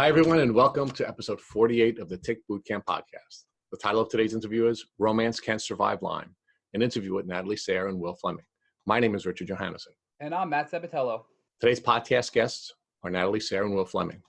Hi, everyone, and welcome to episode 48 of the Tick Bootcamp podcast. The title of today's interview is Romance Can't Survive Lyme, an interview with Natalie, Sayre, and Will Fleming. My name is Richard Johannesson. And I'm Matt Sabatello. Today's podcast guests are Natalie, Sayre, and Will Fleming.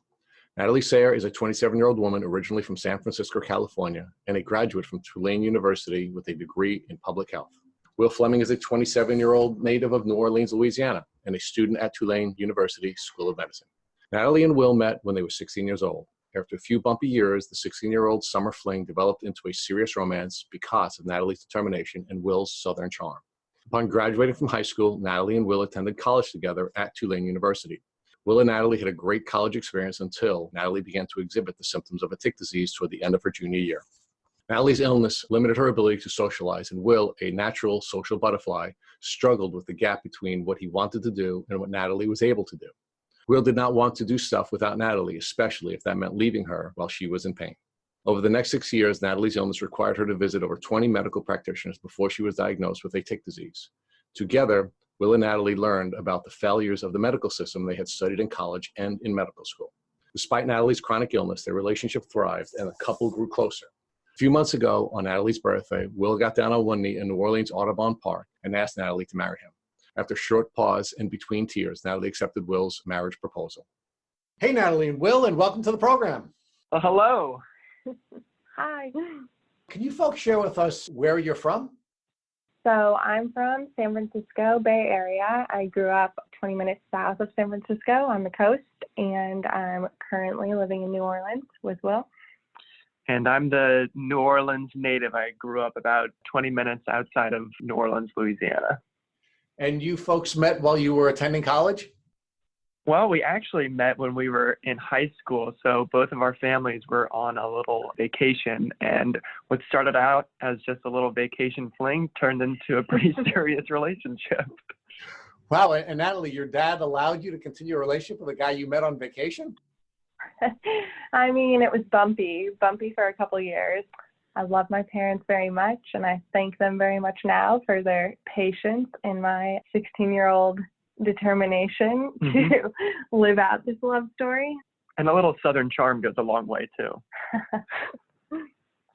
Natalie Sayre is a 27-year-old woman originally from San Francisco, California, and a graduate from Tulane University with a degree in public health. Will Fleming is a 27-year-old native of New Orleans, Louisiana, and a student at Tulane University School of Medicine. Natalie and Will met when they were 16 years old. After a few bumpy years, the 16-year-old summer fling developed into a serious romance because of Natalie's determination and Will's Southern charm. Upon graduating from high school, Natalie and Will attended college together at Tulane University. Will and Natalie had a great college experience until Natalie began to exhibit the symptoms of a tick disease toward the end of her junior year. Natalie's illness limited her ability to socialize, and Will, a natural social butterfly, struggled with the gap between what he wanted to do and what Natalie was able to do. Will did not want to do stuff without Natalie, especially if that meant leaving her while she was in pain. Over the next 6 years, Natalie's illness required her to visit over 20 medical practitioners before she was diagnosed with a tick disease. Together, Will and Natalie learned about the failures of the medical system they had studied in college and in medical school. Despite Natalie's chronic illness, their relationship thrived and the couple grew closer. A few months ago, on Natalie's birthday, Will got down on one knee in New Orleans Audubon Park and asked Natalie to marry him. After a short pause and between tears, Natalie accepted Will's marriage proposal. Hey, Natalie and Will, and welcome to the program. Well, hello. Hi. Can you folks share with us where you're from? So I'm from San Francisco Bay Area. I grew up 20 minutes south of San Francisco on the coast, and I'm currently living in New Orleans with Will. And I'm the New Orleans native. I grew up about 20 minutes outside of New Orleans, Louisiana. And you folks met while you were attending college? Well, we actually met when we were in high school. So both of our families were on a little vacation. And what started out as just a little vacation fling turned into a pretty serious relationship. Wow. And Natalie, your dad allowed you to continue a relationship with a guy you met on vacation? I mean, it was bumpy for a couple years. I love my parents very much, and I thank them very much now for their patience and my 16-year-old determination to live out this love story. And a little Southern charm goes a long way, too.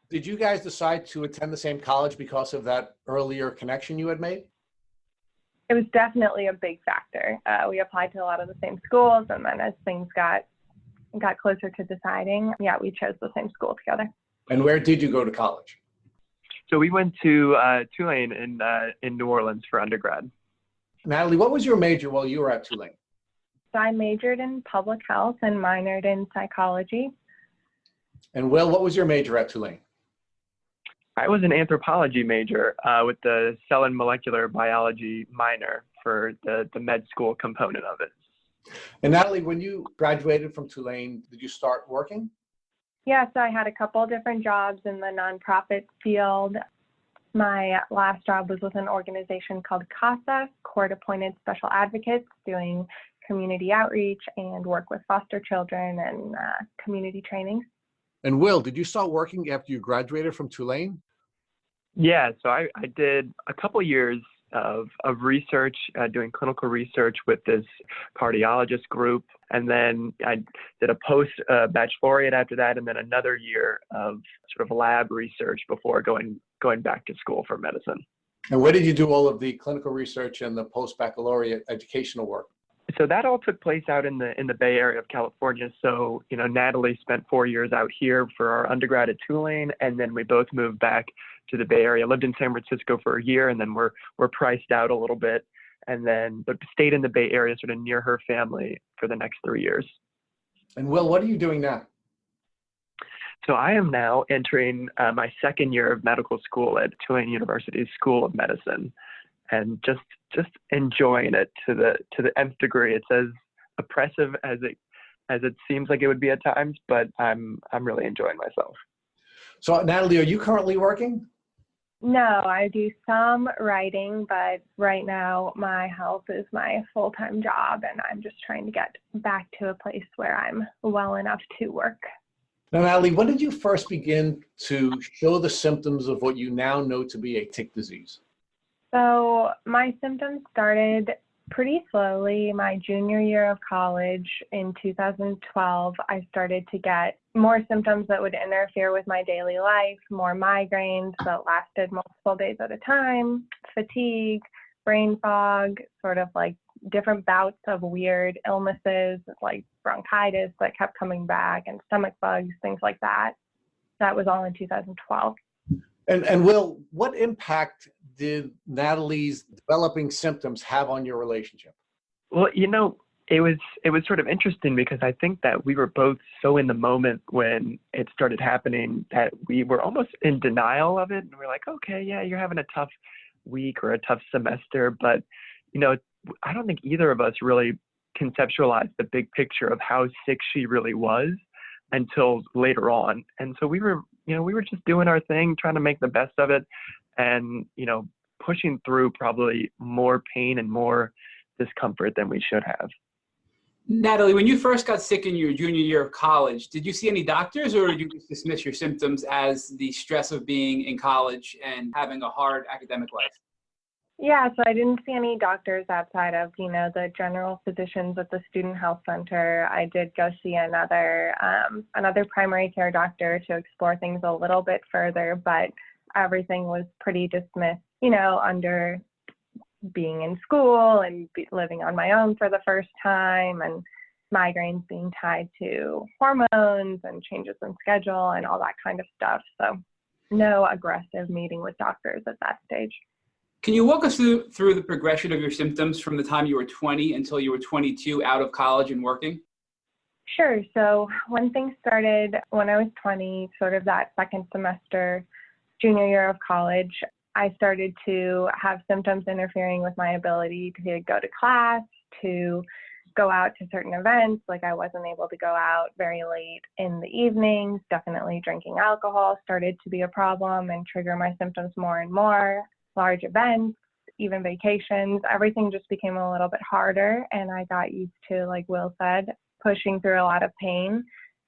Did you guys decide to attend the same college because of that earlier connection you had made? It was definitely a big factor. We applied to a lot of the same schools, and then as things got closer to deciding, we chose the same school together. And where did you go to college? So we went to Tulane in New Orleans for undergrad. Natalie, what was your major while you were at Tulane? So I majored in public health and minored in psychology. And Will, what was your major at Tulane? I was an anthropology major with the cell and molecular biology minor for the med school component of it. And Natalie, when you graduated from Tulane, did you start working? Yes, I had a couple of different jobs in the nonprofit field. My last job was with an organization called CASA, Court Appointed Special Advocates, doing community outreach and work with foster children and community trainings. And Will, did you start working after you graduated from Tulane? Yeah, so I did a couple years of research, doing clinical research with this cardiologist group. And then I did a post-baccalaureate after that, and then another year of sort of lab research before going back to school for medicine. And where did you do all of the clinical research and the post-baccalaureate educational work? So that all took place out in the Bay Area of California. So, Natalie spent 4 years out here for our undergrad at Tulane, and then we both moved back to the Bay Area. Lived in San Francisco for a year, and then we're priced out a little bit, but stayed in the Bay Area sort of near her family for the next 3 years. And Will, what are you doing now? So I am now entering my second year of medical school at Tulane University's School of Medicine, and just enjoying it to the nth degree. It's as oppressive as it seems like it would be at times, but I'm really enjoying myself. So Natalie, are you currently working? No, I do some writing, but right now my health is my full-time job, and I'm just trying to get back to a place where I'm well enough to work. Now, Natalie, when did you first begin to show the symptoms of what you now know to be a tick disease? So my symptoms started Pretty slowly. My junior year of college in 2012, I started to get more symptoms that would interfere with my daily life, more migraines that lasted multiple days at a time, fatigue, brain fog, sort of like different bouts of weird illnesses like bronchitis that kept coming back and stomach bugs, things like that. That was all in 2012. And Will, what impact did Natalie's developing symptoms have on your relationship? Well, it was sort of interesting because I think that we were both so in the moment when it started happening that we were almost in denial of it. And we're like, okay, yeah, you're having a tough week or a tough semester. But, I don't think either of us really conceptualized the big picture of how sick she really was until later on. And so we were just doing our thing, trying to make the best of it and, pushing through probably more pain and more discomfort than we should have. Natalie, when you first got sick in your junior year of college, did you see any doctors or did you just dismiss your symptoms as the stress of being in college and having a hard academic life? Yeah, so I didn't see any doctors outside of, the general physicians at the student health center. I did go see another primary care doctor to explore things a little bit further, but everything was pretty dismissed, under being in school and living on my own for the first time and migraines being tied to hormones and changes in schedule and all that kind of stuff. So no aggressive meeting with doctors at that stage. Can you walk us through the progression of your symptoms from the time you were 20 until you were 22 out of college and working? Sure. So when things started when I was 20, sort of that second semester, junior year of college, I started to have symptoms interfering with my ability to go to class, to go out to certain events. Like I wasn't able to go out very late in the evenings. Definitely drinking alcohol started to be a problem and trigger my symptoms more and more. Large events, even vacations, everything just became a little bit harder. And I got used to, like Will said, pushing through a lot of pain.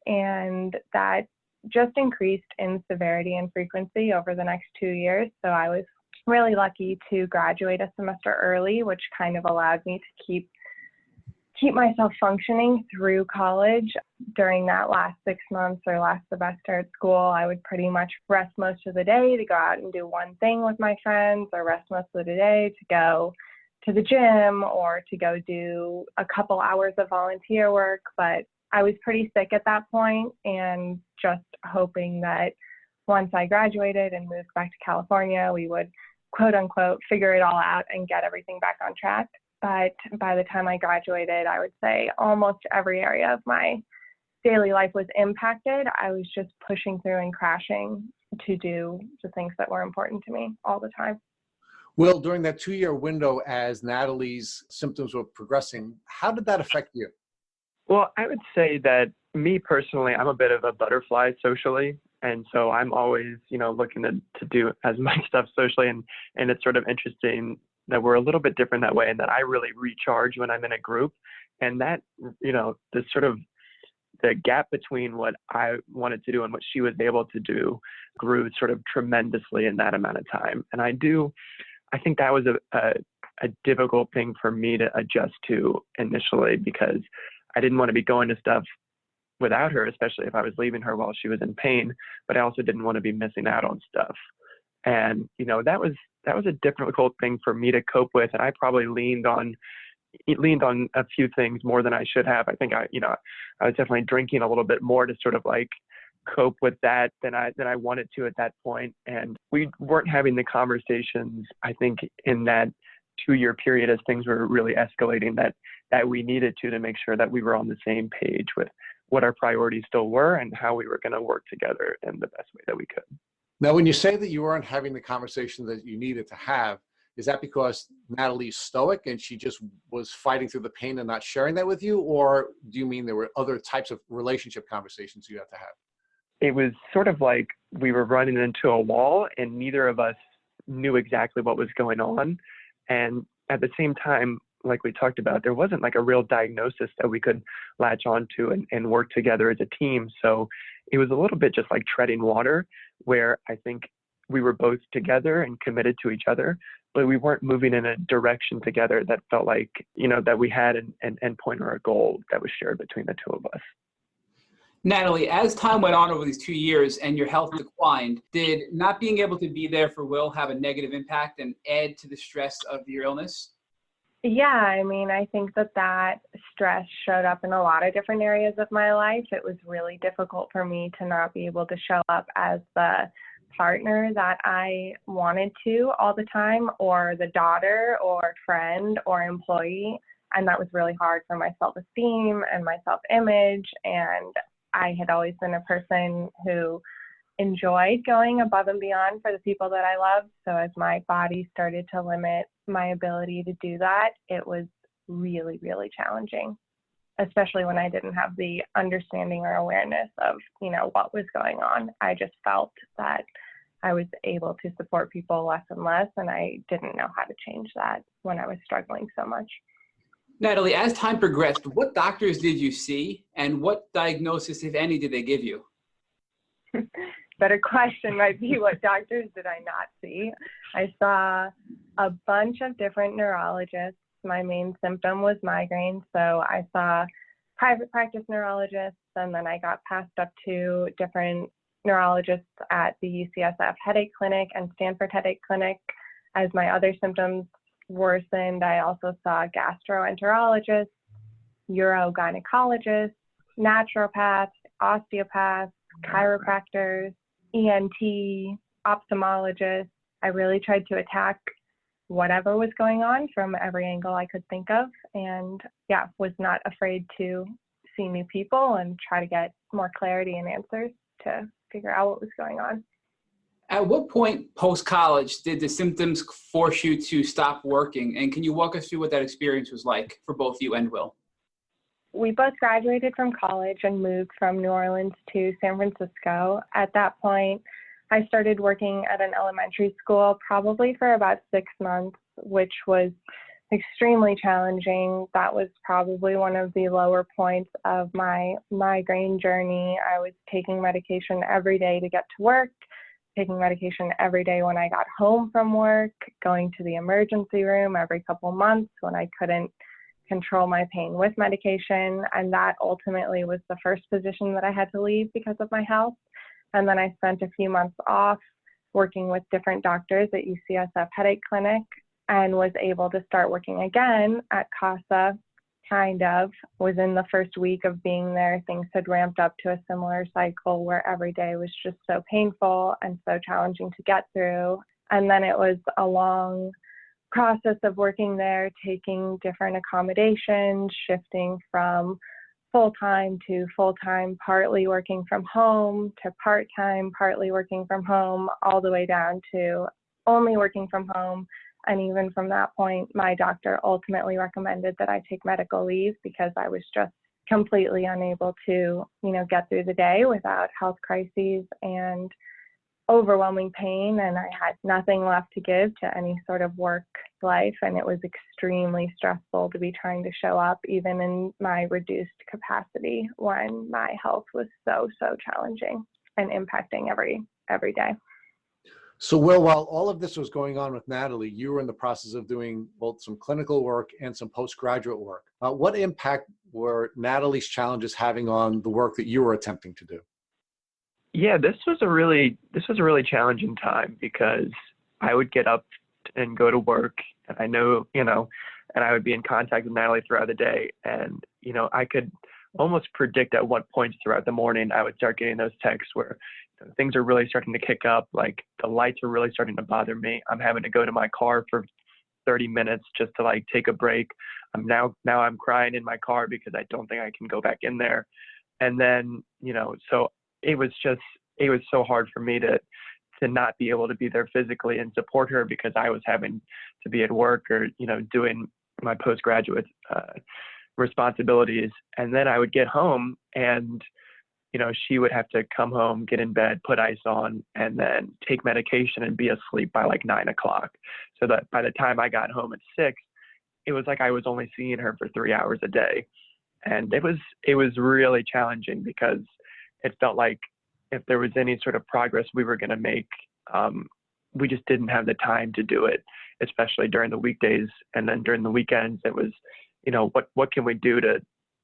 And that just increased in severity and frequency over the next 2 years. So I was really lucky to graduate a semester early, which kind of allowed me to keep myself functioning through college. During that last 6 months or last semester at school, I would pretty much rest most of the day to go out and do one thing with my friends, or rest most of the day to go to the gym or to go do a couple hours of volunteer work. But I was pretty sick at that point and just hoping that once I graduated and moved back to California, we would quote unquote figure it all out and get everything back on track. But by the time I graduated, I would say almost every area of my daily life was impacted. I was just pushing through and crashing to do the things that were important to me all the time. Will, during that 2-year window as Natalie's symptoms were progressing, how did that affect you? Well, I would say that me personally, I'm a bit of a butterfly socially. And so I'm always, looking to do as much stuff socially. And it's sort of interesting that we're a little bit different that way and that I really recharge when I'm in a group. And that, the gap between what I wanted to do and what she was able to do grew sort of tremendously in that amount of time. And I think that was a difficult thing for me to adjust to initially because I didn't want to be going to stuff without her, especially if I was leaving her while she was in pain, but I also didn't want to be missing out on stuff. And, that was a difficult thing for me to cope with. And I probably leaned on a few things more than I should have. I think I was definitely drinking a little bit more to sort of like cope with that than I wanted to at that point. And we weren't having the conversations, I think, in that 2-year period as things were really escalating that we needed to make sure that we were on the same page with what our priorities still were and how we were going to work together in the best way that we could. Now, when you say that you weren't having the conversation that you needed to have, is that because Natalie's stoic and she just was fighting through the pain and not sharing that with you? Or do you mean there were other types of relationship conversations you had to have? It was sort of like we were running into a wall and neither of us knew exactly what was going on. And at the same time, like we talked about, there wasn't like a real diagnosis that we could latch onto and work together as a team. So it was a little bit just like treading water, where I think we were both together and committed to each other, but we weren't moving in a direction together that felt like, that we had an endpoint or a goal that was shared between the two of us. Natalie, as time went on over these 2 years and your health declined, did not being able to be there for Will have a negative impact and add to the stress of your illness? Yeah, I mean, I think that stress showed up in a lot of different areas of my life. It was really difficult for me to not be able to show up as the partner that I wanted to all the time, or the daughter or friend or employee. And that was really hard for my self-esteem and my self-image. And I had always been a person who enjoyed going above and beyond for the people that I loved. So as my body started to limit my ability to do that, it was really, really challenging, especially when I didn't have the understanding or awareness of, what was going on. I just felt that I was able to support people less and less, and I didn't know how to change that when I was struggling so much. Natalie, as time progressed, what doctors did you see and what diagnosis, if any, did they give you? Better question might be, what doctors did I not see? I saw a bunch of different neurologists. My main symptom was migraine, so I saw private practice neurologists, and then I got passed up to different neurologists at the UCSF headache clinic and Stanford headache clinic. As my other symptoms worsened, I also saw gastroenterologists, urogynecologists, naturopaths, osteopaths, chiropractors, ENT, ophthalmologists. I really tried to attack whatever was going on from every angle I could think of, and was not afraid to see new people and try to get more clarity and answers to figure out what was going on. At what point post-college did the symptoms force you to stop working? And can you walk us through what that experience was like for both you and Will? We both graduated from college and moved from New Orleans to San Francisco. At that point, I started working at an elementary school probably for about 6 months, which was extremely challenging. That was probably one of the lower points of my migraine journey. I was taking medication every day to get to work, taking medication every day when I got home from work, going to the emergency room every couple months when I couldn't control my pain with medication. And that ultimately was the first position that I had to leave because of my health. And then I spent a few months off working with different doctors at UCSF Headache Clinic and was able to start working again at CASA, within the first week of being there. Things had ramped up to a similar cycle where every day was just so painful and so challenging to get through. And then it was a long process of working there, taking different accommodations, shifting from full-time to full-time, partly working from home to part-time, partly working from home, all the way down to only working from home. And even from that point, my doctor ultimately recommended that I take medical leave because I was just completely unable to, get through the day without health crises and overwhelming pain. And I had nothing left to give to any sort of work life. And it was extremely stressful to be trying to show up even in my reduced capacity when my health was so challenging and impacting every day. So, Will, while all of this was going on with Natalie, you were in the process of doing both some clinical work and some postgraduate work. What impact were Natalie's challenges having on the work that you were attempting to do? Yeah, this was a really challenging time because I would get up and go to work, and I know, and I would be in contact with Natalie throughout the day, and I could almost predict at what points throughout the morning I would start getting those texts where things are really starting to kick up, like the lights are really starting to bother me. I'm having to go to my car for 30 minutes just to take a break. Now I'm crying in my car because I don't think I can go back in there. And then, so it was so hard for me to not be able to be there physically and support her because I was having to be at work or, doing my postgraduate responsibilities. And then I would get home and she would have to come home, get in bed, put ice on, and then take medication and be asleep by 9 o'clock. So that by the time I got home at 6, it was like I was only seeing her for 3 hours a day. And it was really challenging because it felt like if there was any sort of progress we were going to make, we just didn't have the time to do it. especially during the weekdays. And then during the weekends, it was, what can we do to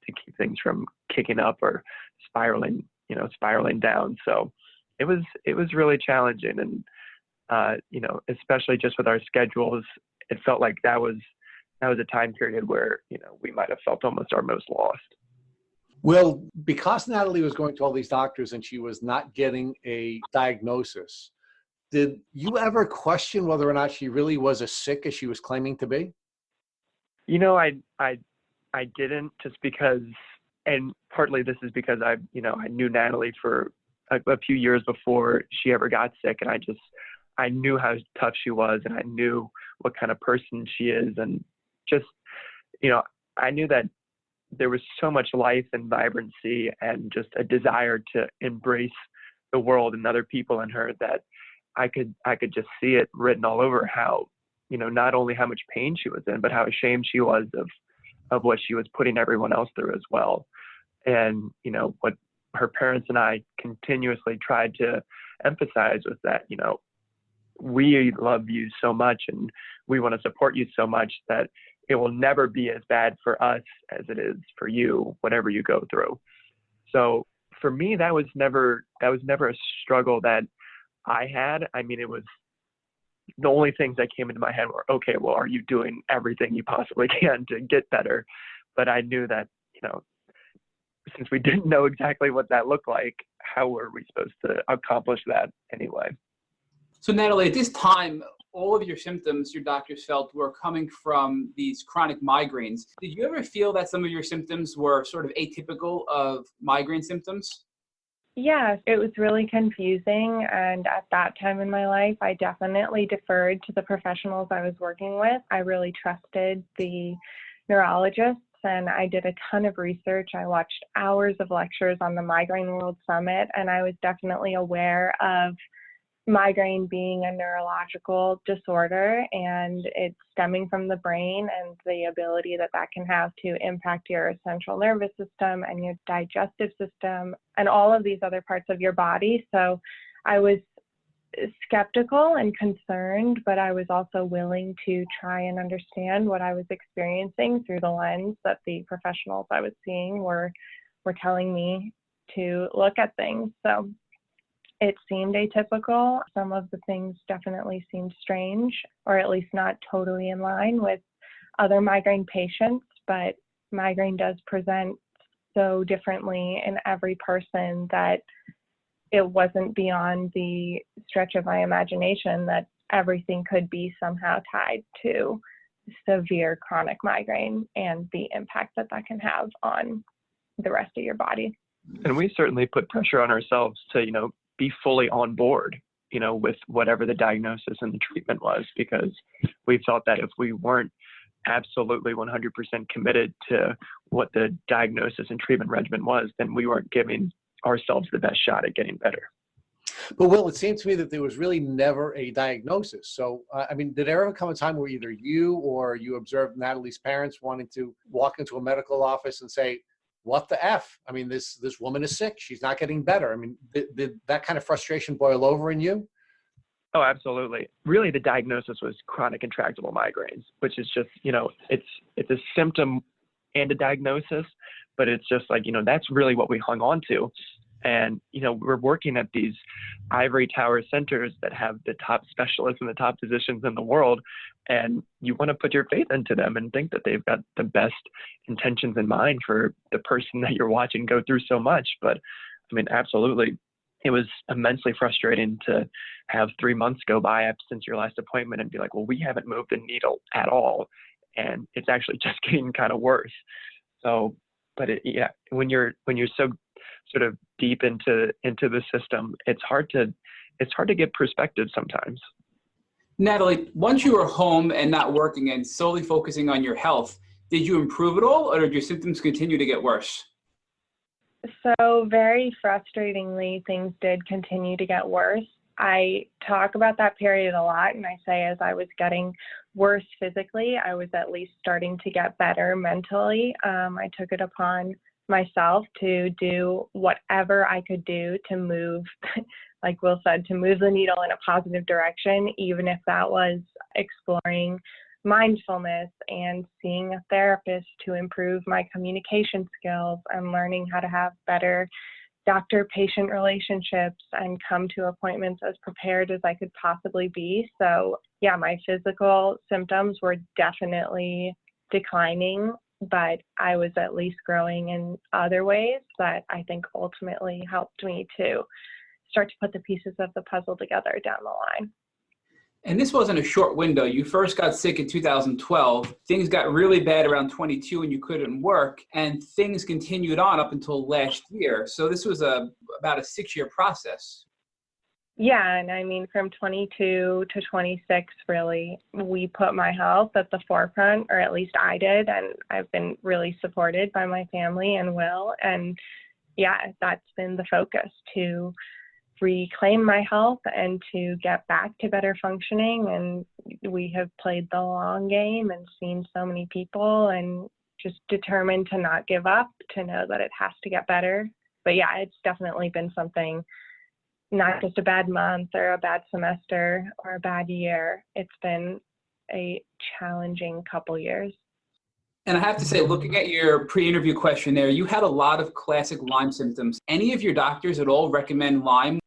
keep things from kicking up or spiraling down. So it was really challenging. And, especially just with our schedules, it felt like that was a time period where, we might have felt almost our most lost. Well, because Natalie was going to all these doctors and she was not getting a diagnosis, did you ever question whether or not she really was as sick as she was claiming to be? I didn't, just because, and partly this is because I knew Natalie for a few years before she ever got sick, and I knew how tough she was, and I knew what kind of person she is, and just, I knew that there was so much life and vibrancy and just a desire to embrace the world and other people in her, that I could just see it written all over how, not only how much pain she was in, but how ashamed she was of what she was putting everyone else through as well. And, what her parents and I continuously tried to emphasize was that, we love you so much and we want to support you so much that it will never be as bad for us as it is for you, whatever you go through. So for me, that was never a struggle that I had. I mean, it was the only things that came into my head were, okay, well, are you doing everything you possibly can to get better? But I knew that, since we didn't know exactly what that looked like, how were we supposed to accomplish that anyway? So Natalie, at this time, all of your symptoms your doctors felt were coming from these chronic migraines. Did you ever feel that some of your symptoms were sort of atypical of migraine symptoms? Yeah, it was really confusing. And at that time in my life, I definitely deferred to the professionals I was working with. I really trusted the neurologists, and I did a ton of research. I watched hours of lectures on the Migraine World Summit, and I was definitely aware of migraine being a neurological disorder, and it's stemming from the brain and the ability that can have to impact your central nervous system and your digestive system and all of these other parts of your body. So I was skeptical and concerned, but I was also willing to try and understand what I was experiencing through the lens that the professionals I was seeing were telling me to look at things. So it seemed atypical. Some of the things definitely seemed strange, or at least not totally in line with other migraine patients, but migraine does present so differently in every person that it wasn't beyond the stretch of my imagination that everything could be somehow tied to severe chronic migraine and the impact that can have on the rest of your body. And we certainly put pressure on ourselves to, be fully on board, with whatever the diagnosis and the treatment was, because we felt that if we weren't absolutely 100% committed to what the diagnosis and treatment regimen was, then we weren't giving ourselves the best shot at getting better. But Will, it seemed to me that there was really never a diagnosis. So, did there ever come a time where either you or you observed Natalie's parents wanting to walk into a medical office and say, what the F? I mean, this woman is sick. She's not getting better. I mean, did that kind of frustration boil over in you? Oh, absolutely. Really, the diagnosis was chronic intractable migraines, which is just, it's a symptom and a diagnosis, but it's just like, that's really what we hung on to. And, we're working at these ivory tower centers that have the top specialists and the top physicians in the world. And you want to put your faith into them and think that they've got the best intentions in mind for the person that you're watching go through so much. But absolutely, it was immensely frustrating to have 3 months go by since your last appointment and be like, well, we haven't moved the needle at all. And it's actually just getting kind of worse. So, but when you're so sort of deep into the system, it's hard to get perspective sometimes. Natalie, once you were home and not working and solely focusing on your health, did you improve at all, or did your symptoms continue to get worse? So very frustratingly, things did continue to get worse. I talk about that period a lot, and I say as I was getting worse physically, I was at least starting to get better mentally. I took it upon myself to do whatever I could do to move, like Will said, to move the needle in a positive direction, even if that was exploring mindfulness and seeing a therapist to improve my communication skills and learning how to have better doctor-patient relationships and come to appointments as prepared as I could possibly be. So yeah, my physical symptoms were definitely declining, but I was at least growing in other ways that I think ultimately helped me to start to put the pieces of the puzzle together down the line. And this wasn't a short window. You first got sick in 2012. Things got really bad around 22 and you couldn't work. And things continued on up until last year. So this was about a 6-year process. Yeah, and I mean, from 22 to 26, really, we put my health at the forefront, or at least I did. And I've been really supported by my family and Will. And yeah, that's been the focus, to reclaim my health and to get back to better functioning. And we have played the long game and seen so many people, and just determined to not give up, to know that it has to get better. But yeah, it's definitely been something, not just a bad month or a bad semester or a bad year. It's been a challenging couple years. And I have to say, looking at your pre-interview questionnaire, you had a lot of classic Lyme symptoms. Any of your doctors at all recommend Lyme?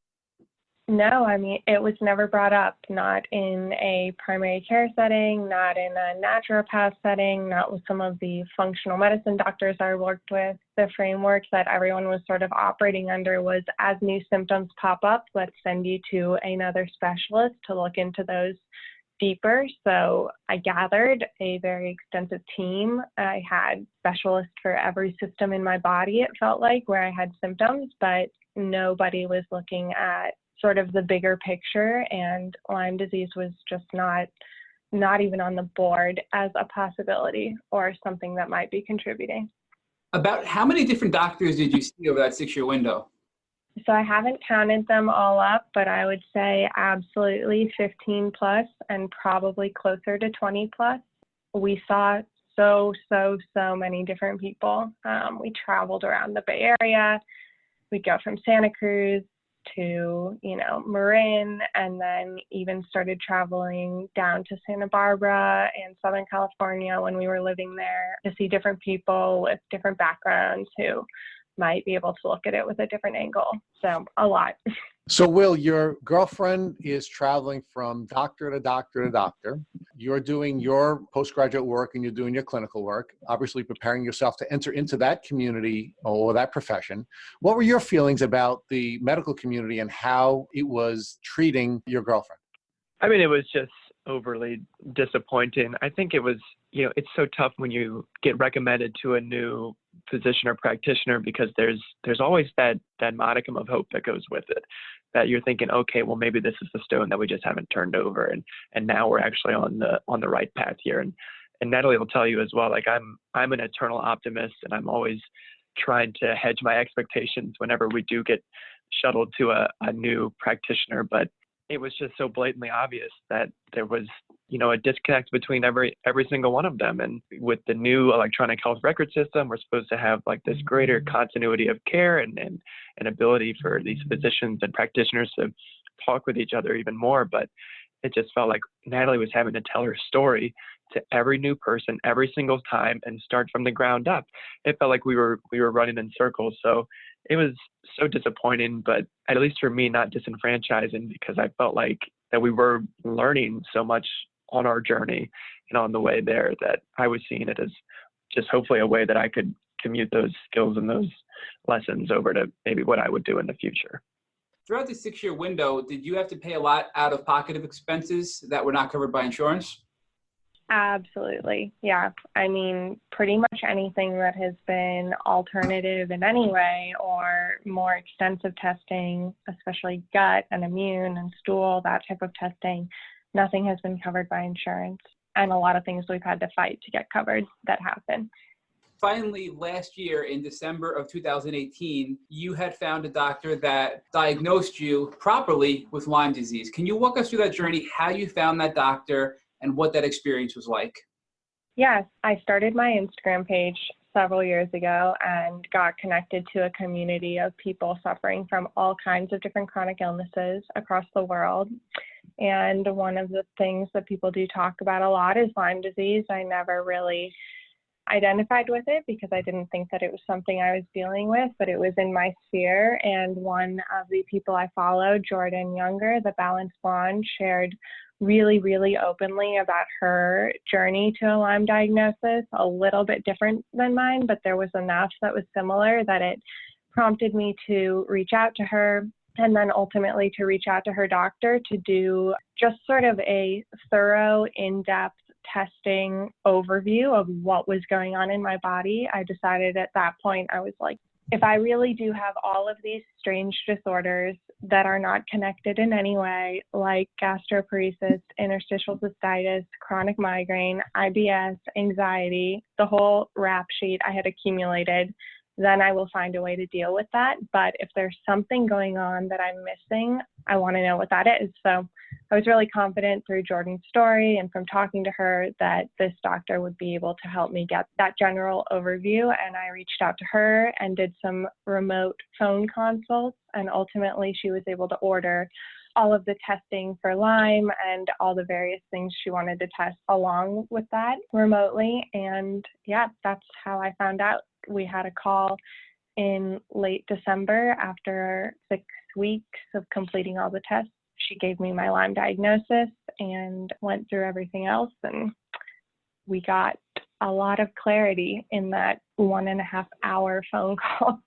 No, I mean, it was never brought up, not in a primary care setting, not in a naturopath setting, not with some of the functional medicine doctors I worked with. The framework that everyone was sort of operating under was, as new symptoms pop up, let's send you to another specialist to look into those deeper. So I gathered a very extensive team. I had specialists for every system in my body, it felt like, where I had symptoms, but nobody was looking at sort of the bigger picture, and Lyme disease was just not even on the board as a possibility or something that might be contributing. About how many different doctors did you see over that 6-year window? So I haven't counted them all up, but I would say absolutely 15 plus and probably closer to 20 plus. We saw so many different people. We traveled around the Bay Area. We'd go from Santa Cruz to, Marin, and then even started traveling down to Santa Barbara and Southern California when we were living there, to see different people with different backgrounds who might be able to look at it with a different angle. So a lot. So Will, your girlfriend is traveling from doctor to doctor to doctor. You're doing your postgraduate work and you're doing your clinical work, obviously preparing yourself to enter into that community or that profession. What were your feelings about the medical community and how it was treating your girlfriend? I mean, it was just overly disappointing. I think it was, it's so tough when you get recommended to a new physician or practitioner, because there's always that modicum of hope that goes with it, that you're thinking, okay, well, maybe this is the stone that we just haven't turned over, and now we're actually on the right path here. And Natalie will tell you as well, like I'm an eternal optimist, and I'm always trying to hedge my expectations whenever we do get shuttled to a new practitioner. But it was just so blatantly obvious that there was, a disconnect between every single one of them. And with the new electronic health record system, we're supposed to have like this greater continuity of care and ability for these physicians and practitioners to talk with each other even more. But it just felt like Natalie was having to tell her story to every new person every single time and start from the ground up. It felt like we were running in circles. So it was so disappointing, but at least for me, not disenfranchising, because I felt like that we were learning so much on our journey and on the way there, that I was seeing it as just hopefully a way that I could commute those skills and those lessons over to maybe what I would do in the future. Throughout the 6-year window, did you have to pay a lot out of pocket of expenses that were not covered by insurance? Absolutely. Yeah. I mean, pretty much anything that has been alternative in any way, or more extensive testing, especially gut and immune and stool, that type of testing, nothing has been covered by insurance. And a lot of things we've had to fight to get covered that happen. Finally, last year in December of 2018, you had found a doctor that diagnosed you properly with Lyme disease. Can you walk us through that journey, how you found that doctor and what that experience was like? Yes, I started my Instagram page several years ago and got connected to a community of people suffering from all kinds of different chronic illnesses across the world. And one of the things that people do talk about a lot is Lyme disease. I never really identified with it because I didn't think that it was something I was dealing with, but it was in my sphere. And one of the people I follow, Jordan Younger, the Balanced Blonde, shared really, really openly about her journey to a Lyme diagnosis, a little bit different than mine, but there was enough that was similar that it prompted me to reach out to her, and then ultimately to reach out to her doctor to do just sort of a thorough, in-depth testing overview of what was going on in my body. I decided at that point, I was like, if I really do have all of these strange disorders that are not connected in any way, like gastroparesis, interstitial cystitis, chronic migraine, IBS, anxiety, the whole rap sheet I had accumulated, then I will find a way to deal with that. But if there's something going on that I'm missing, I want to know what that is. So I was really confident through Jordan's story and from talking to her that this doctor would be able to help me get that general overview. And I reached out to her and did some remote phone consults. And ultimately, she was able to order all of the testing for Lyme and all the various things she wanted to test along with that remotely. And yeah, that's how I found out. We had a call in late December after 6 weeks of completing all the tests. She gave me my Lyme diagnosis and went through everything else. And we got a lot of clarity in that 1.5 hour phone call.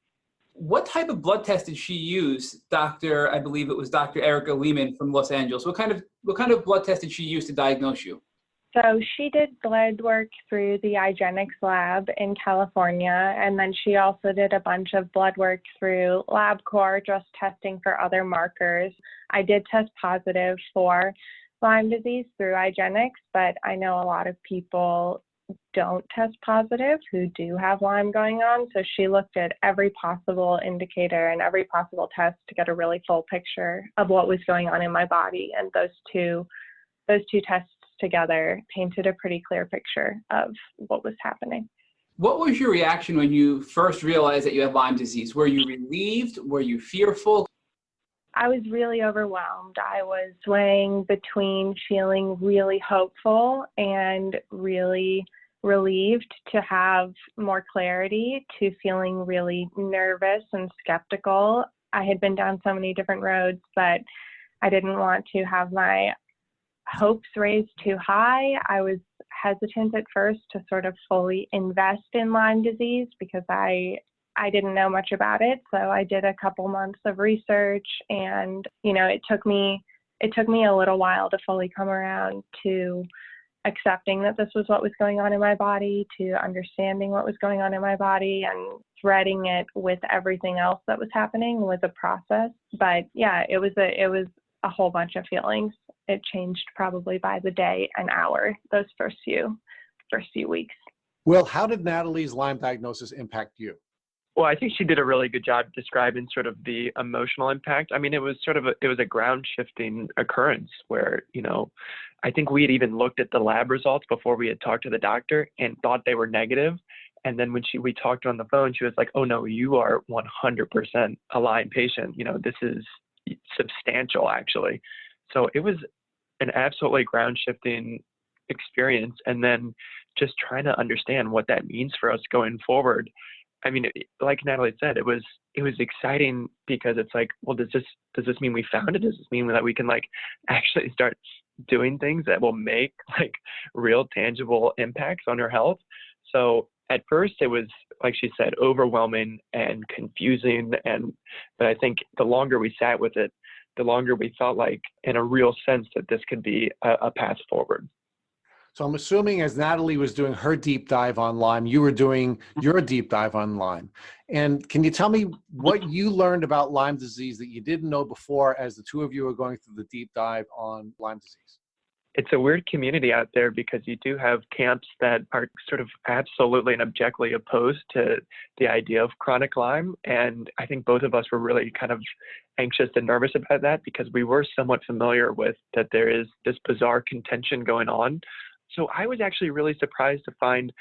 What type of blood test did she use, I believe it was Dr. Erica Lehman from Los Angeles? What kind of blood test did she use to diagnose you? So she did blood work through the IGeneX lab in California, and then she also did a bunch of blood work through LabCorp, just testing for other markers. I did test positive for Lyme disease through IGeneX, but I know a lot of people don't test positive who do have Lyme going on. So she looked at every possible indicator and every possible test to get a really full picture of what was going on in my body. And those two tests together painted a pretty clear picture of what was happening. What was your reaction when you first realized that you had Lyme disease? Were you relieved? Were you fearful? I was really overwhelmed. I was swaying between feeling really hopeful and really relieved to have more clarity to feeling really nervous and skeptical. I had been down so many different roads, but I didn't want to have my hopes raised too high. I was hesitant at first to sort of fully invest in Lyme disease because I didn't know much about it. So I did a couple months of research, and it took me a little while to fully come around to accepting that this was what was going on in my body, to understanding what was going on in my body, and threading it with everything else that was happening was a process. But yeah, it was a whole bunch of feelings. It changed probably by the day and hour those first few weeks. Well, how did Natalie's Lyme diagnosis impact you? Well, I think she did a really good job describing sort of the emotional impact. I mean, it was a ground shifting occurrence where, I think we had even looked at the lab results before we had talked to the doctor and thought they were negative. And then when we talked on the phone, she was like, "Oh no, you are 100% a Lyme patient. This is substantial actually." So it was an absolutely ground shifting experience. And then just trying to understand what that means for us going forward. I mean, like Natalie said, it was exciting because it's like, well, does this mean we found it? Does this mean that we can actually start doing things that will make real tangible impacts on her health? So at first it was, like she said, overwhelming and confusing. But I think the longer we sat with it, the longer we felt like in a real sense that this could be a path forward. So I'm assuming as Natalie was doing her deep dive on Lyme, you were doing your deep dive on Lyme. And can you tell me what you learned about Lyme disease that you didn't know before as the two of you were going through the deep dive on Lyme disease? It's a weird community out there because you do have camps that are sort of absolutely and objectively opposed to the idea of chronic Lyme. And I think both of us were really kind of anxious and nervous about that because we were somewhat familiar with that there is this bizarre contention going on. So I was actually really surprised to find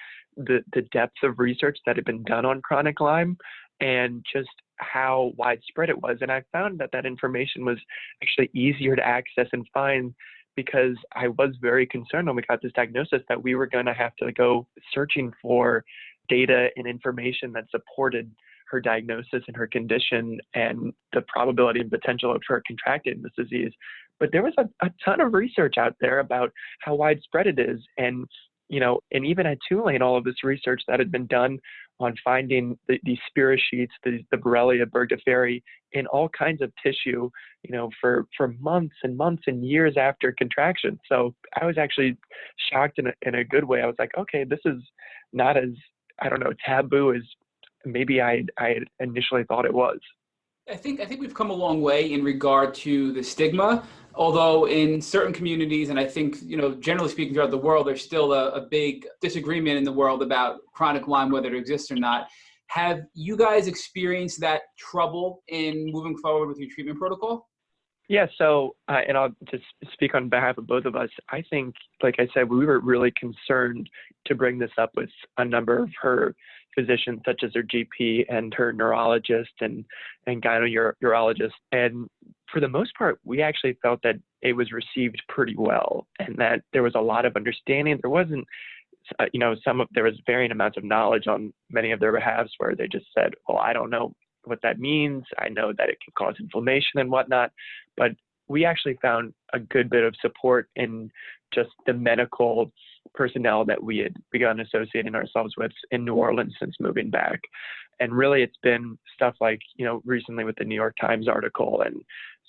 the depth of research that had been done on chronic Lyme and just how widespread it was. And I found that that information was actually easier to access and find because I was very concerned when we got this diagnosis that we were going to have to go searching for data and information that supported her diagnosis and her condition and the probability and potential of her contracting this disease. But there was a ton of research out there about how widespread it is. And, and even at Tulane, all of this research that had been done on finding these spirochetes, the Borrelia burgdorferi in all kinds of tissue, for months and months and years after contraction. So I was actually shocked in a good way. I was like, okay, this is not as, taboo as maybe I had initially thought it was. I think we've come a long way in regard to the stigma, although in certain communities, and I think, generally speaking throughout the world, there's still a big disagreement in the world about chronic Lyme, whether it exists or not. Have you guys experienced that trouble in moving forward with your treatment protocol? Yeah, so, and I'll just speak on behalf of both of us. I think, like I said, we were really concerned to bring this up with a number of her physicians, such as her GP and her neurologist and gynecologist. And for the most part, we actually felt that it was received pretty well and that there was a lot of understanding. There wasn't, there was varying amounts of knowledge on many of their behalves where they just said, well, I don't know what that means. I know that it can cause inflammation and whatnot, but we actually found a good bit of support in just the medical personnel that we had begun associating ourselves with in New Orleans since moving back. And really it's been stuff like, recently with the New York Times article and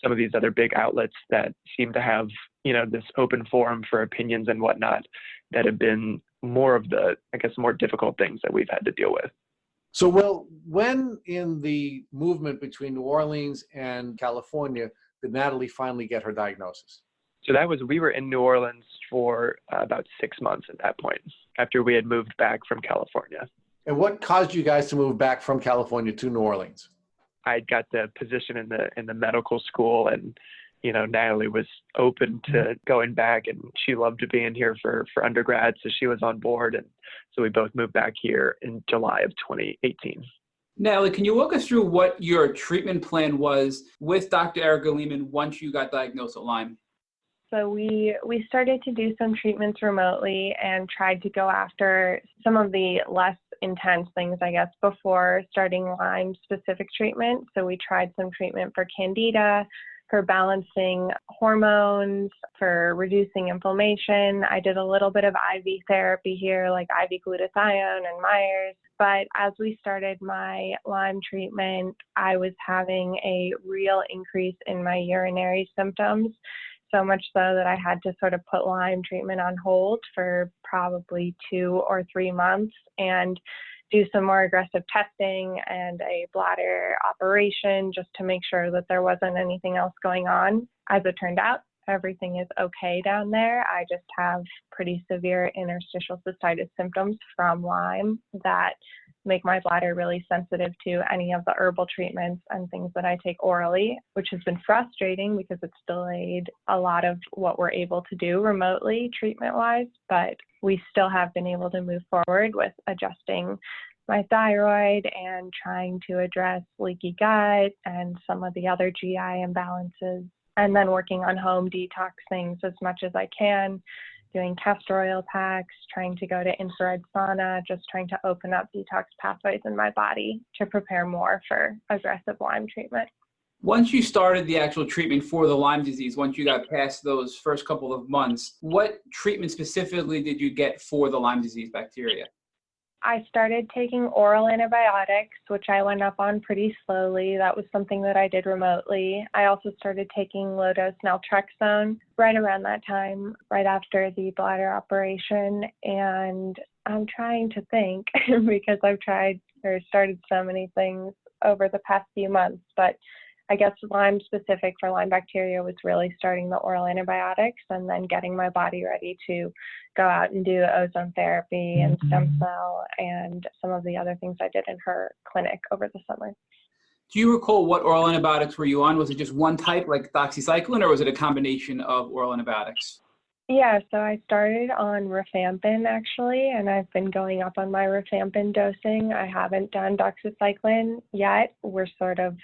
some of these other big outlets that seem to have, this open forum for opinions and whatnot that have been more of the, more difficult things that we've had to deal with. So, Will, when in the movement between New Orleans and California did Natalie finally get her diagnosis? So we were in New Orleans for about 6 months at that point, after we had moved back from California. And what caused you guys to move back from California to New Orleans? I got the position in the medical school, and Natalie was open to going back, and she loved being here for undergrad, so she was on board, and so we both moved back here in July of 2018. Natalie, can you walk us through what your treatment plan was with Dr. Erica Lehman once you got diagnosed with Lyme? So we started to do some treatments remotely and tried to go after some of the less intense things, before starting Lyme-specific treatment. So we tried some treatment for Candida, for balancing hormones, for reducing inflammation. I did a little bit of IV therapy here, like IV glutathione and Myers. But as we started my Lyme treatment, I was having a real increase in my urinary symptoms. So much so that I had to sort of put Lyme treatment on hold for probably 2 or 3 months and do some more aggressive testing and a bladder operation just to make sure that there wasn't anything else going on. As it turned out, everything is okay down there. I just have pretty severe interstitial cystitis symptoms from Lyme that make my bladder really sensitive to any of the herbal treatments and things that I take orally, which has been frustrating because it's delayed a lot of what we're able to do remotely treatment-wise, but we still have been able to move forward with adjusting my thyroid and trying to address leaky gut and some of the other GI imbalances, and then working on home detox things as much as I can, doing castor oil packs, trying to go to infrared sauna, just trying to open up detox pathways in my body to prepare more for aggressive Lyme treatment. Once you started the actual treatment for the Lyme disease, once you got past those first couple of months, what treatment specifically did you get for the Lyme disease bacteria? I started taking oral antibiotics, which I went up on pretty slowly. That was something that I did remotely. I also started taking low-dose naltrexone right around that time, right after the bladder operation. And I'm trying to think because I've tried or started so many things over the past few months, but I guess Lyme specific for Lyme bacteria was really starting the oral antibiotics and then getting my body ready to go out and do ozone therapy and stem cell and some of the other things I did in her clinic over the summer. Do you recall what oral antibiotics were you on? Was it just one type like doxycycline or was it a combination of oral antibiotics? Yeah, so I started on rifampin actually, and I've been going up on my rifampin dosing. I haven't done doxycycline yet. We're sort of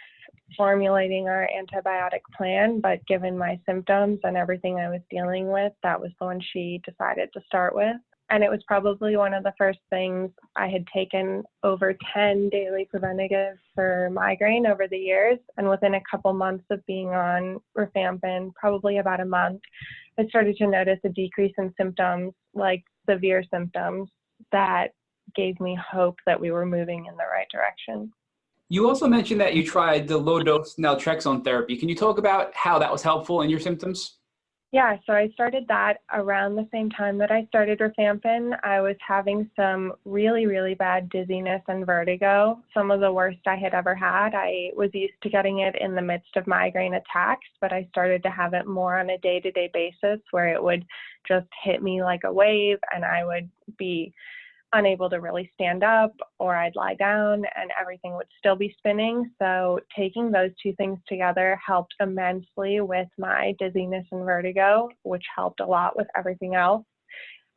formulating our antibiotic plan, but given my symptoms and everything I was dealing with, that was the one she decided to start with. And it was probably one of the first things. I had taken over 10 daily preventatives for migraine over the years. And within a couple months of being on rifampin, probably about a month, I started to notice a decrease in symptoms, like severe symptoms, that gave me hope that we were moving in the right direction. You also mentioned that you tried the low-dose naltrexone therapy. Can you talk about how that was helpful in your symptoms? Yeah, so I started that around the same time that I started rifampin. I was having some really, really bad dizziness and vertigo, some of the worst I had ever had. I was used to getting it in the midst of migraine attacks, but I started to have it more on a day-to-day basis where it would just hit me like a wave and I would be unable to really stand up, or I'd lie down and everything would still be spinning. So taking those two things together helped immensely with my dizziness and vertigo, which helped a lot with everything else.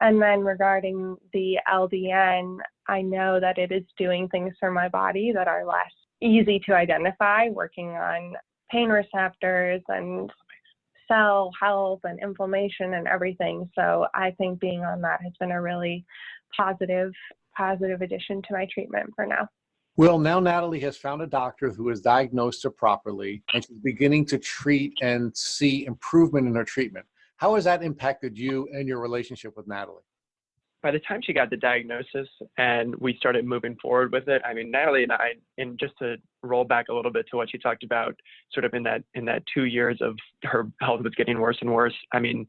And then regarding the LDN, I know that it is doing things for my body that are less easy to identify, working on pain receptors and cell health and inflammation and everything. So I think being on that has been a really positive addition to my treatment for now. Well, now Natalie has found a doctor who has diagnosed her properly, and she's beginning to treat and see improvement in her treatment. How has that impacted you and your relationship with Natalie? By the time she got the diagnosis and we started moving forward with it, I mean, Natalie and I, and just to roll back a little bit to what she talked about, sort of in that 2 years of her health was getting worse and worse. I mean,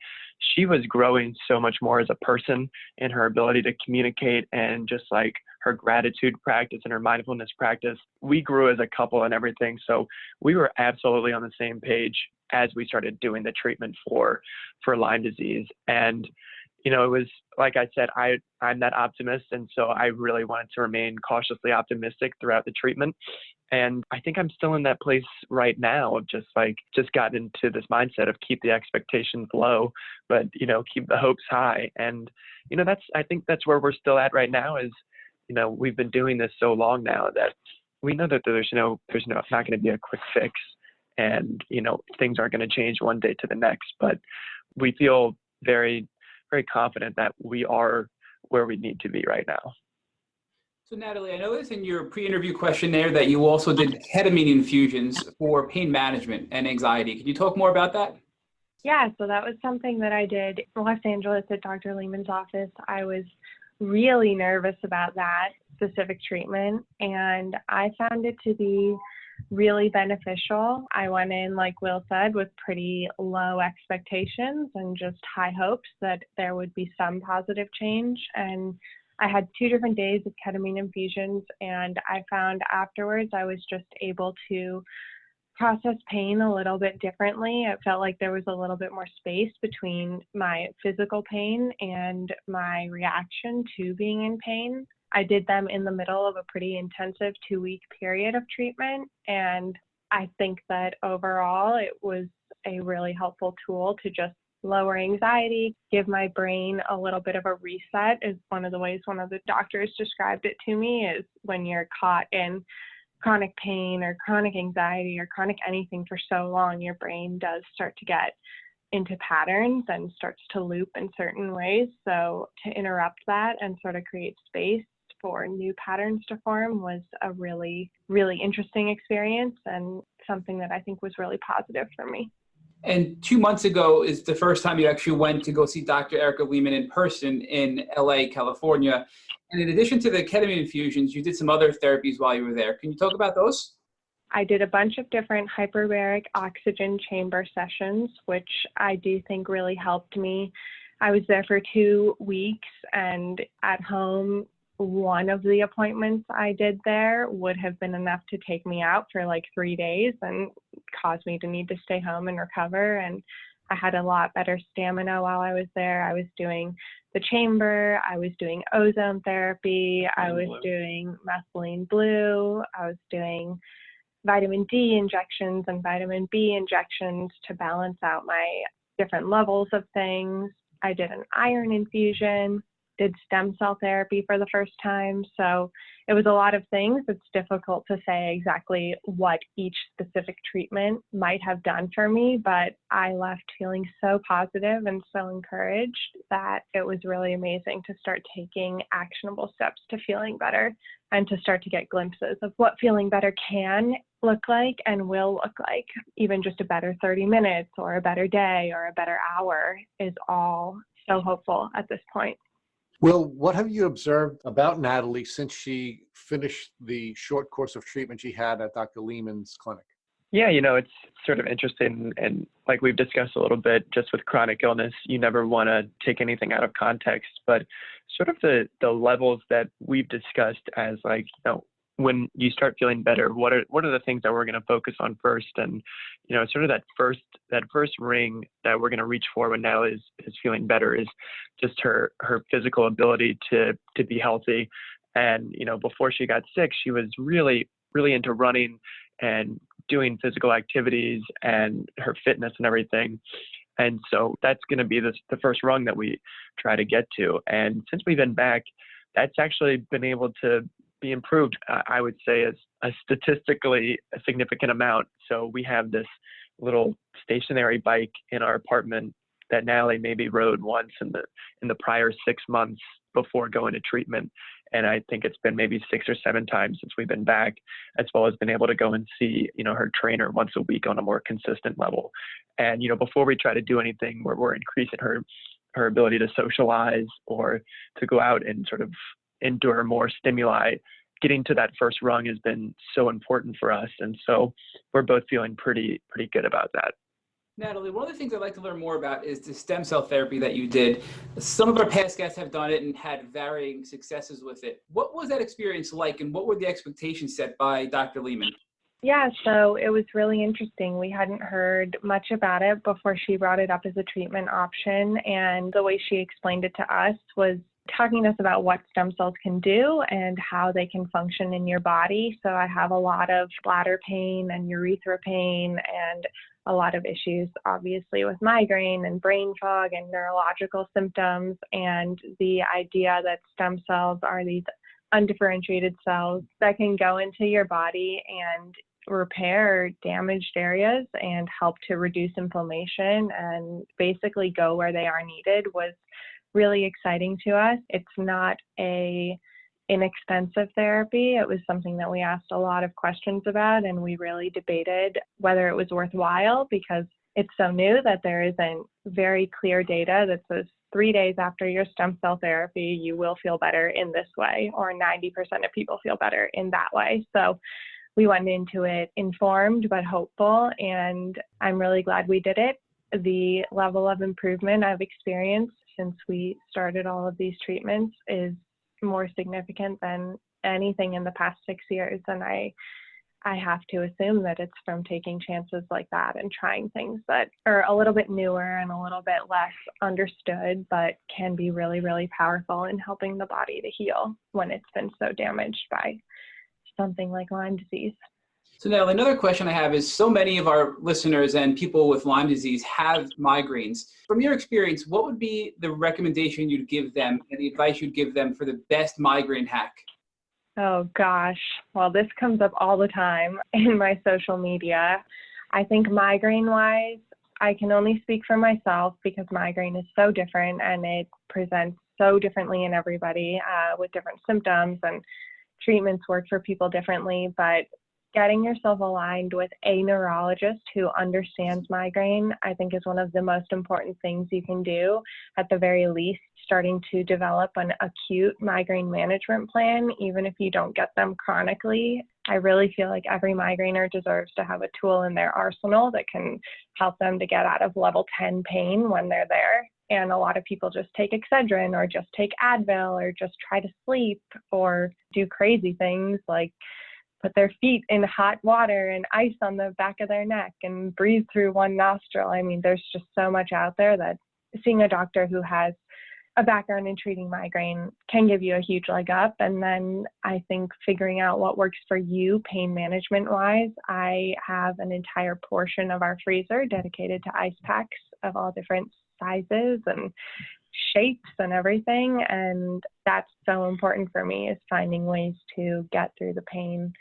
she was growing so much more as a person in her ability to communicate and just like her gratitude practice and her mindfulness practice. We grew as a couple and everything. So we were absolutely on the same page as we started doing the treatment for Lyme disease. And it was, like I said, I'm that optimist. And so I really wanted to remain cautiously optimistic throughout the treatment. And I think I'm still in that place right now of just gotten into this mindset of keep the expectations low, but, keep the hopes high. And, I think that's where we're still at right now is, we've been doing this so long now that we know that there's not going to be a quick fix and, things aren't going to change one day to the next, but we feel very, very confident that we are where we need to be right now. So Natalie, I noticed in your pre-interview questionnaire that you also did ketamine infusions for pain management and anxiety. Can you talk more about that? Yeah, so that was something that I did in Los Angeles at Dr. Lehman's office. I was really nervous about that specific treatment, and I found it to be really beneficial. I went in, like Will said, with pretty low expectations and just high hopes that there would be some positive change. And I had 2 different days of ketamine infusions, and I found afterwards I was just able to process pain a little bit differently. It felt like there was a little bit more space between my physical pain and my reaction to being in pain. I did them in the middle of a pretty intensive 2-week period of treatment, and I think that overall it was a really helpful tool to just lower anxiety, give my brain a little bit of a reset is one of the ways one of the doctors described it to me, is when you're caught in chronic pain or chronic anxiety or chronic anything for so long, your brain does start to get into patterns and starts to loop in certain ways. So to interrupt that and sort of create space for new patterns to form was a really, really interesting experience and something that I think was really positive for me. And 2 months ago is the first time you actually went to go see Dr. Erica Lehman in person in LA, California. And in addition to the ketamine infusions, you did some other therapies while you were there. Can you talk about those? I did a bunch of different hyperbaric oxygen chamber sessions, which I do think really helped me. I was there for 2 weeks, and at home, one of the appointments I did there would have been enough to take me out for like 3 days and cause me to need to stay home and recover. And I had a lot better stamina while I was there. I was doing the chamber, I was doing ozone therapy, I was doing methylene blue, I was doing vitamin D injections and vitamin B injections to balance out my different levels of things. I did an iron infusion, did stem cell therapy for the first time. So it was a lot of things. It's difficult to say exactly what each specific treatment might have done for me, but I left feeling so positive and so encouraged that it was really amazing to start taking actionable steps to feeling better and to start to get glimpses of what feeling better can look like and will look like. Even just a better 30 minutes or a better day or a better hour is all so hopeful at this point. Will, what have you observed about Natalie since she finished the short course of treatment she had at Dr. Lehman's clinic? Yeah, it's sort of interesting. And like we've discussed a little bit, just with chronic illness, you never want to take anything out of context. But sort of the levels that we've discussed as when you start feeling better, what are the things that we're going to focus on first? And, sort of that first ring that we're going to reach for when Natalie is feeling better is just her physical ability to be healthy. And, before she got sick, she was really, really into running and doing physical activities and her fitness and everything. And so that's going to be the first rung that we try to get to. And since we've been back, that's actually been able to be improved, I would say, as a statistically significant amount. So we have this little stationary bike in our apartment that Natalie maybe rode once in the prior 6 months before going to treatment. And I think it's been maybe 6 or 7 times since we've been back, as well as been able to go and see, her trainer once a week on a more consistent level. And, before we try to do anything where we're increasing her ability to socialize or to go out and sort of endure more stimuli, getting to that first rung has been so important for us. And so we're both feeling pretty good about that. Natalie, one of the things I'd like to learn more about is the stem cell therapy that you did. Some of our past guests have done it and had varying successes with it. What was that experience like, and what were the expectations set by Dr. Lehman? Yeah, so it was really interesting. We hadn't heard much about it before she brought it up as a treatment option. And the way she explained it to us was talking to us about what stem cells can do and how they can function in your body. So I have a lot of bladder pain and urethra pain and a lot of issues, obviously, with migraine and brain fog and neurological symptoms. And the idea that stem cells are these undifferentiated cells that can go into your body and repair damaged areas and help to reduce inflammation and basically go where they are needed was really exciting to us. It's not a inexpensive therapy. It was something that we asked a lot of questions about, and we really debated whether it was worthwhile because it's so new that there isn't very clear data that says 3 days after your stem cell therapy, you will feel better in this way, or 90% of people feel better in that way. So we went into it informed but hopeful, and I'm really glad we did it. The level of improvement I've experienced since we started all of these treatments is more significant than anything in the past 6 years. And I have to assume that it's from taking chances like that and trying things that are a little bit newer and a little bit less understood, but can be really, really powerful in helping the body to heal when it's been so damaged by something like Lyme disease. So now another question I have is, so many of our listeners and people with Lyme disease have migraines. From your experience, what would be the recommendation you'd give them and the advice you'd give them for the best migraine hack? Oh gosh, well, this comes up all the time in my social media. I think migraine-wise, I can only speak for myself because migraine is so different and it presents so differently in everybody with different symptoms, and treatments work for people differently. But getting yourself aligned with a neurologist who understands migraine, I think, is one of the most important things you can do. At the very least, starting to develop an acute migraine management plan, even if you don't get them chronically. I really feel like every migrainer deserves to have a tool in their arsenal that can help them to get out of level 10 pain when they're there. And a lot of people just take Excedrin or just take Advil or just try to sleep or do crazy things like put their feet in hot water and ice on the back of their neck and breathe through one nostril. I mean, there's just so much out there that seeing a doctor who has a background in treating migraine can give you a huge leg up. And then I think figuring out what works for you pain management wise, I have an entire portion of our freezer dedicated to ice packs of all different sizes and shapes and everything. And that's so important for me, is finding ways to get through the pain,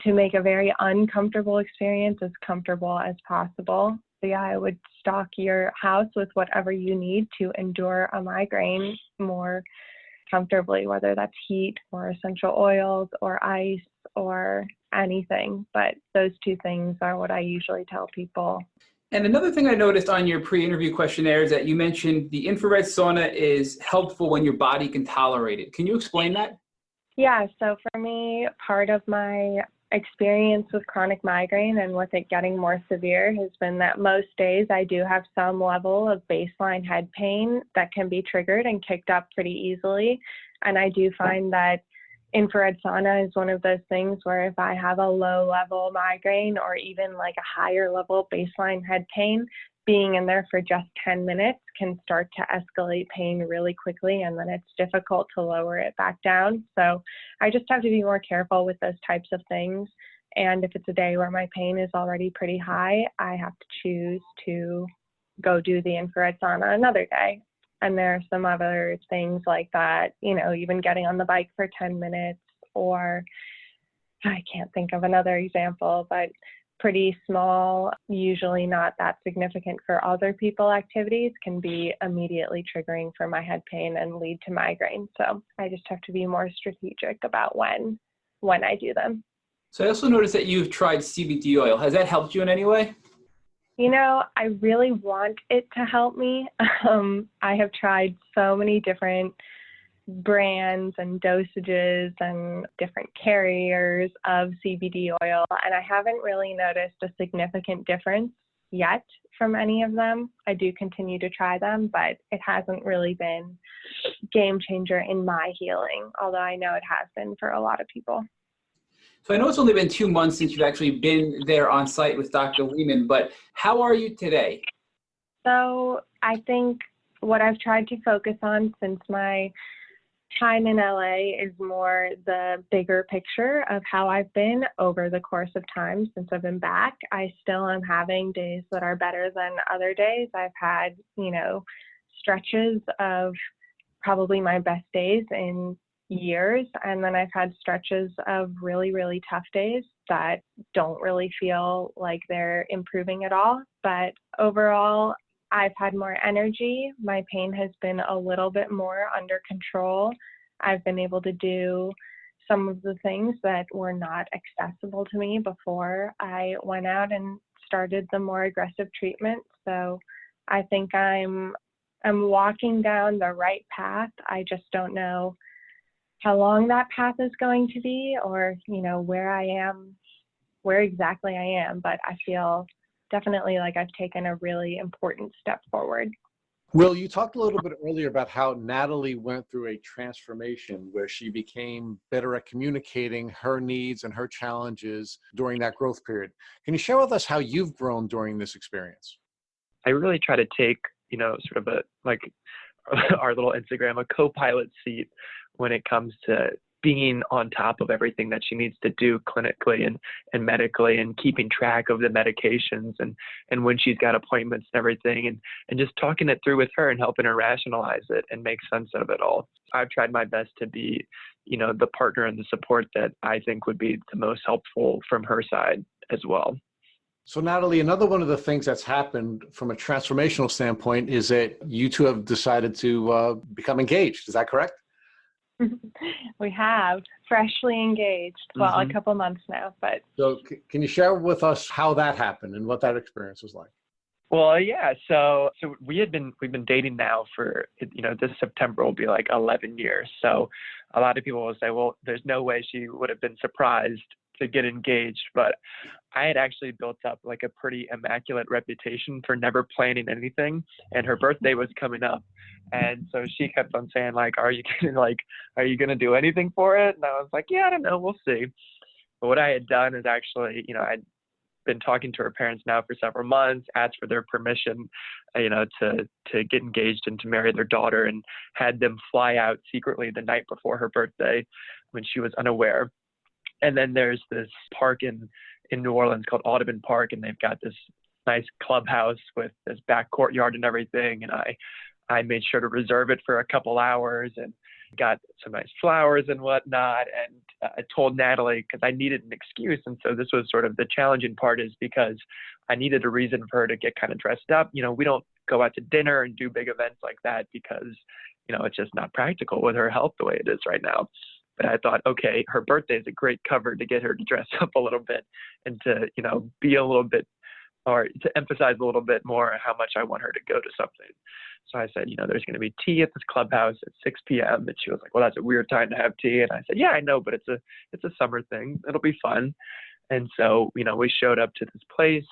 to make a very uncomfortable experience as comfortable as possible. So yeah, I would stock your house with whatever you need to endure a migraine more comfortably, whether that's heat or essential oils or ice or anything. But those two things are what I usually tell people. And another thing I noticed on your pre-interview questionnaire is that you mentioned the infrared sauna is helpful when your body can tolerate it. Can you explain that? Yeah, so for me, part of my experience with chronic migraine and with it getting more severe has been that most days I do have some level of baseline head pain that can be triggered and kicked up pretty easily. And I do find that infrared sauna is one of those things where if I have a low level migraine or even like a higher level baseline head pain, being in there for just 10 minutes can start to escalate pain really quickly, and then it's difficult to lower it back down. So I just have to be more careful with those types of things. And if it's a day where my pain is already pretty high, I have to choose to go do the infrared sauna another day. And there are some other things like that, even getting on the bike for 10 minutes, or I can't think of another example, but pretty small, usually not that significant for other people activities can be immediately triggering for my head pain and lead to migraine. So I just have to be more strategic about when I do them. So I also noticed that you've tried CBD oil. Has that helped you in any way? I really want it to help me. I have tried so many different brands and dosages and different carriers of CBD oil, and I haven't really noticed a significant difference yet from any of them. I do continue to try them, but it hasn't really been a game changer in my healing, although I know it has been for a lot of people. So I know it's only been 2 months since you've actually been there on site with Dr. Lyme, but how are you today? So I think what I've tried to focus on since my time in LA is more the bigger picture of how I've been over the course of time since I've been back. I still am having days that are better than other days. I've had, stretches of probably my best days in years. And then I've had stretches of really, really tough days that don't really feel like they're improving at all. But overall, I've had more energy. My pain has been a little bit more under control. I've been able to do some of the things that were not accessible to me before I went out and started the more aggressive treatment. So I think I'm walking down the right path. I just don't know how long that path is going to be, or, where exactly I am, but I feel definitely like I've taken a really important step forward. Will, you talked a little bit earlier about how Natalie went through a transformation where she became better at communicating her needs and her challenges during that growth period. Can you share with us how you've grown during this experience? I really try to take, sort of our little Instagram, a co-pilot seat when it comes to being on top of everything that she needs to do clinically and medically, and keeping track of the medications and when she's got appointments and everything, and just talking it through with her and helping her rationalize it and make sense of it all. I've tried my best to be, the partner and the support that I think would be the most helpful from her side as well. So Natalie, another one of the things that's happened from a transformational standpoint is that you two have decided to become engaged. Is that correct? We have freshly engaged. Well, a couple months now, but. So can you share with us how that happened and what that experience was like? Well, yeah. So we've been dating now for, this September will be like 11 years. So a lot of people will say, well, there's no way she would have been surprised to get engaged, but I had actually built up like a pretty immaculate reputation for never planning anything, and her birthday was coming up, and so she kept on saying like, are you gonna do anything for it? And I was like, yeah, I don't know, we'll see. But what I had done is actually, I'd been talking to her parents now for several months, asked for their permission, to get engaged and to marry their daughter, and had them fly out secretly the night before her birthday when she was unaware. And then there's this park in New Orleans called Audubon Park, and they've got this nice clubhouse with this back courtyard and everything. And I made sure to reserve it for a couple hours and got some nice flowers and whatnot. And I told Natalie because I needed an excuse. And so this was sort of the challenging part, is because I needed a reason for her to get kind of dressed up. We don't go out to dinner and do big events like that because, it's just not practical with her health the way it is right now. But I thought, okay, her birthday is a great cover to get her to dress up a little bit and to, be a little bit, or to emphasize a little bit more how much I want her to go to something. So I said, there's going to be tea at this clubhouse at 6 p.m. And she was like, well, that's a weird time to have tea. And I said, yeah, I know, but it's a summer thing. It'll be fun. And so, we showed up to this place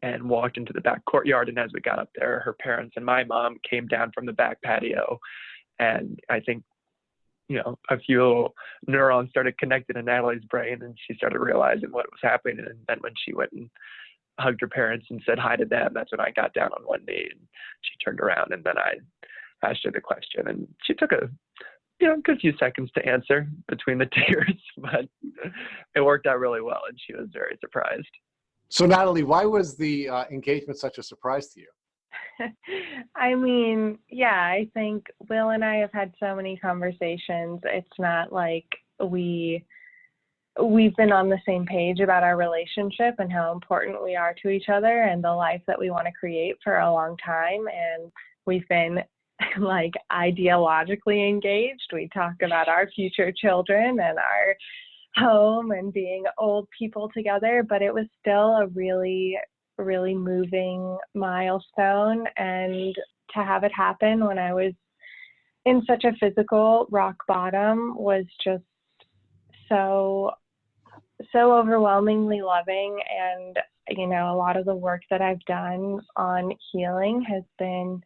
and walked into the back courtyard. And as we got up there, her parents and my mom came down from the back patio. And I think, a few little neurons started connecting in Natalie's brain, and she started realizing what was happening. And then when she went and hugged her parents and said hi to them, that's when I got down on one knee, and she turned around, and then I asked her the question, and she took a good few seconds to answer between the tears, but it worked out really well, and she was very surprised. So Natalie, why was the engagement such a surprise to you? I mean, yeah, I think Will and I have had so many conversations. It's not like we've been on the same page about our relationship and how important we are to each other and the life that we want to create for a long time. And we've been like ideologically engaged. We talk about our future children and our home and being old people together, but it was still a really moving milestone. And to have it happen when I was in such a physical rock bottom was just so overwhelmingly loving. And, a lot of the work that I've done on healing has been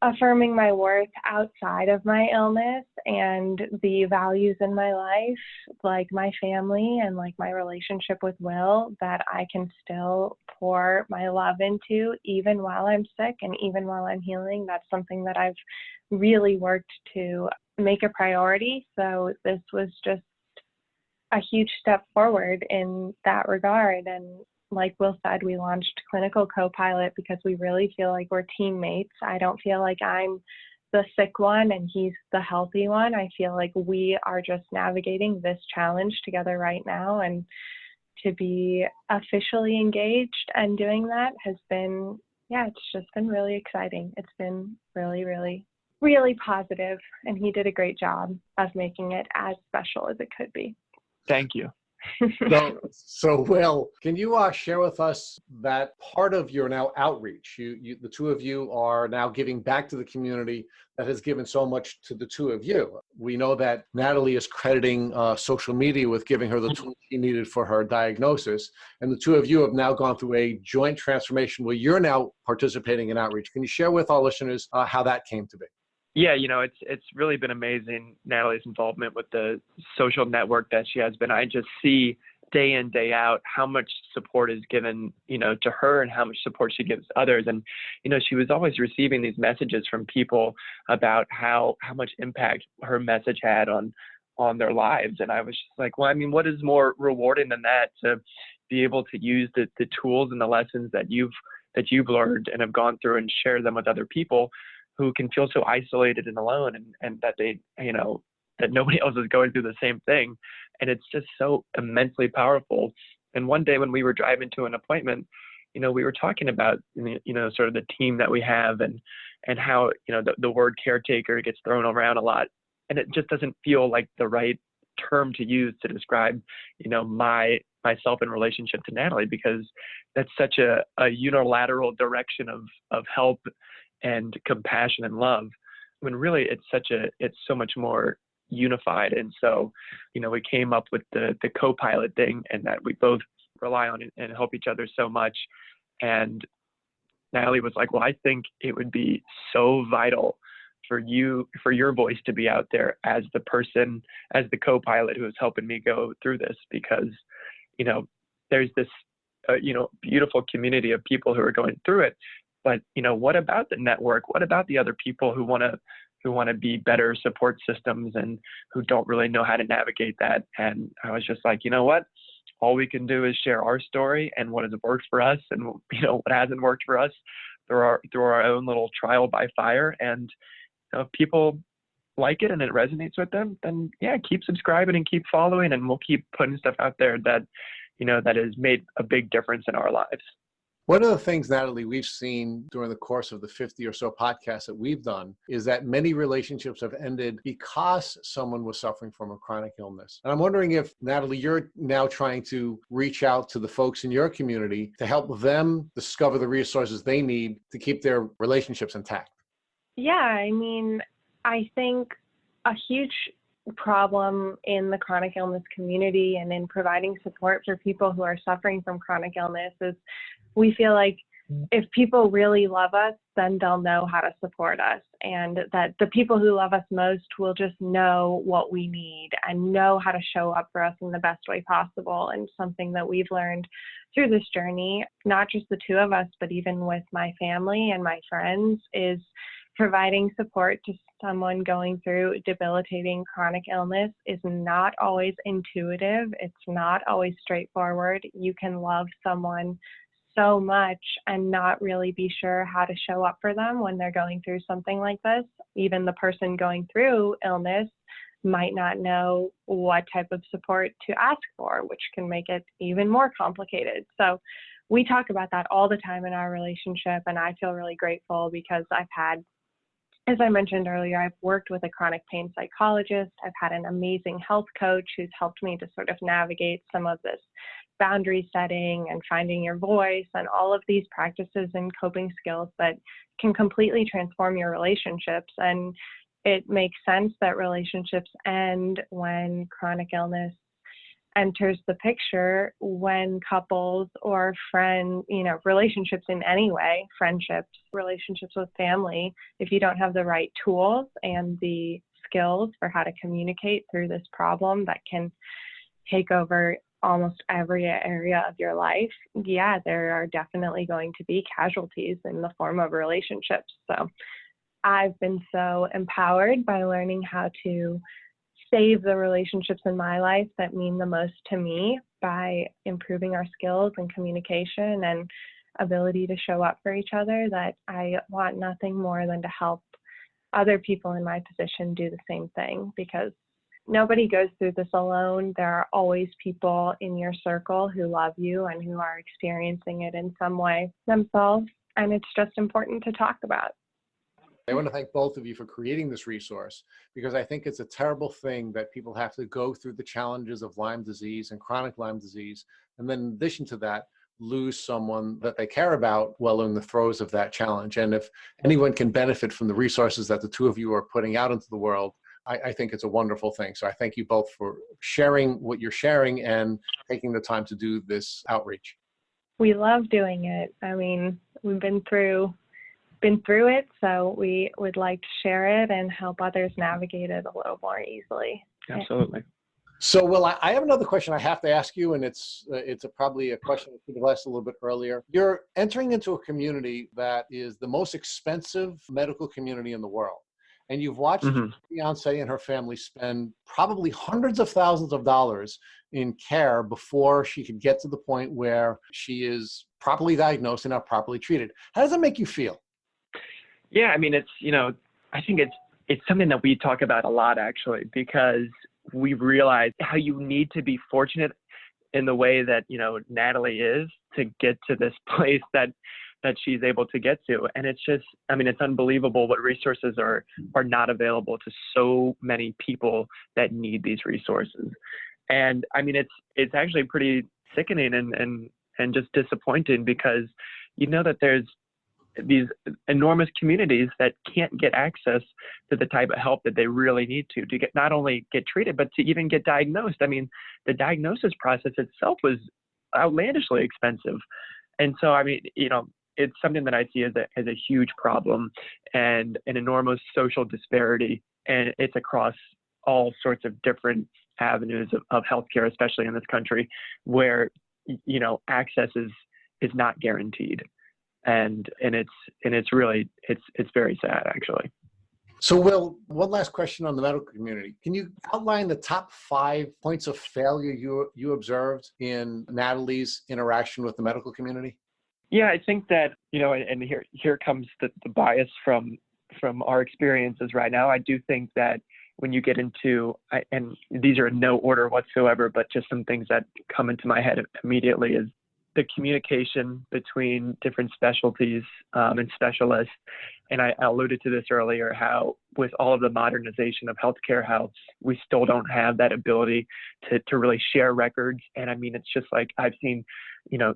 affirming my worth outside of my illness and the values in my life, like my family and like my relationship with Will, that I can still pour my love into even while I'm sick and even while I'm healing. That's something that I've really worked to make a priority. So this was just a huge step forward in that regard. And like Will said, we launched Clinical Co-Pilot because we really feel like we're teammates. I don't feel like I'm the sick one and he's the healthy one. I feel like we are just navigating this challenge together right now. And to be officially engaged and doing that has been, it's just been really exciting. It's been really, really, really positive. And he did a great job of making it as special as it could be. Thank you. So Will, can you share with us that part of your now outreach? The two of you are now giving back to the community that has given so much to the two of you. We know that Natalie is crediting social media with giving her the tools she needed for her diagnosis, and the two of you have now gone through a joint transformation where you're now participating in outreach. Can you share with our listeners how that came to be? Yeah, it's really been amazing, Natalie's involvement with the social network that she has been. I just see day in, day out how much support is given, to her and how much support she gives others. And, she was always receiving these messages from people about how much impact her message had on their lives. And I was just like, well, I mean, what is more rewarding than that, to be able to use the tools and the lessons that you've learned and have gone through and share them with other people who can feel so isolated and alone, and that they, that nobody else is going through the same thing. And it's just so immensely powerful. And one day when we were driving to an appointment, we were talking about, sort of the team that we have and how, the word caretaker gets thrown around a lot. And it just doesn't feel like the right term to use to describe, myself in relationship to Natalie, because that's such a unilateral direction of help and compassion and love, when really it's so much more unified. And so, we came up with the co-pilot thing, and that we both rely on and help each other so much. And Natalie was like, well, I think it would be so vital for your voice to be out there as the person, as the co-pilot who is helping me go through this, because, there's this, beautiful community of people who are going through it. But, what about the network? What about the other people who want to be better support systems and who don't really know how to navigate that? And I was just like, you know what? all we can do is share our story and what has worked for us and, what hasn't worked for us through our own little trial by fire. And if people like it and it resonates with them, then yeah, keep subscribing and keep following, and we'll keep putting stuff out there that, that has made a big difference in our lives. One of the things, Natalie, we've seen during the course of the 50 or so podcasts that we've done is that many relationships have ended because someone was suffering from a chronic illness. And I'm wondering if, Natalie, you're now trying to reach out to the folks in your community to help them discover the resources they need to keep their relationships intact. Yeah, I mean, I think a huge problem in the chronic illness community and in providing support for people who are suffering from chronic illness is we feel like if people really love us, then they'll know how to support us, and that the people who love us most will just know what we need and know how to show up for us in the best way possible. And something that we've learned through this journey, not just the two of us, but even with my family and my friends, is providing support to someone going through debilitating chronic illness is not always intuitive. It's not always straightforward. You can love someone so much and not really be sure how to show up for them when they're going through something like this. Even the person going through illness might not know what type of support to ask for, which can make it even more complicated. So we talk about that all the time in our relationship, and I feel really grateful because as I mentioned earlier, I've worked with a chronic pain psychologist. I've had an amazing health coach who's helped me to sort of navigate some of this boundary setting and finding your voice and all of these practices and coping skills that can completely transform your relationships. And it makes sense that relationships end when chronic illness enters the picture, when couples or friends, relationships in any way, friendships, relationships with family, if you don't have the right tools and the skills for how to communicate through this problem that can take over almost every area of your life, yeah, there are definitely going to be casualties in the form of relationships. So I've been so empowered by learning how to save the relationships in my life that mean the most to me by improving our skills and communication and ability to show up for each other, that I want nothing more than to help other people in my position do the same thing, because nobody goes through this alone. There are always people in your circle who love you and who are experiencing it in some way themselves, and it's just important to talk about. I want to thank both of you for creating this resource, because I think it's a terrible thing that people have to go through the challenges of Lyme disease and chronic Lyme disease, and then in addition to that, lose someone that they care about while in the throes of that challenge. And if anyone can benefit from the resources that the two of you are putting out into the world, I think it's a wonderful thing. So I thank you both for sharing what you're sharing and taking the time to do this outreach. We love doing it. I mean, we've been through it, so we would like to share it and help others navigate it a little more easily. Absolutely. So, Will, I have another question I have to ask you, and it's probably a question I should have asked a little bit earlier. You're entering into a community that is the most expensive medical community in the world. And you've watched your fiance and her family spend probably hundreds of thousands of dollars in care before she could get to the point where she is properly diagnosed and not properly treated. How does that make you feel? Yeah, I mean, it's, I think it's something that we talk about a lot, actually, because we realize how you need to be fortunate in the way that, Natalie is to get to this place that she's able to get to. And it's just, I mean, it's unbelievable what resources are not available to so many people that need these resources. And I mean, it's actually pretty sickening and just disappointing, because that there's these enormous communities that can't get access to the type of help that they really need to get, not only get treated, but to even get diagnosed. I mean, the diagnosis process itself was outlandishly expensive. And so, I mean, it's something that I see as a huge problem and an enormous social disparity. And it's across all sorts of different avenues of healthcare, especially in this country, where, access is not guaranteed. And it's really, it's very sad, actually. So, Will, one last question on the medical community. Can you outline the top 5 points of failure you observed in Natalie's interaction with the medical community? Yeah, I think that, and here comes the bias from our experiences right now. I do think that when you get into, and these are in no order whatsoever, but just some things that come into my head immediately, is the communication between different specialties and specialists. And I alluded to this earlier, how with all of the modernization of healthcare, how we still don't have that ability to really share records. And I mean, it's just like I've seen,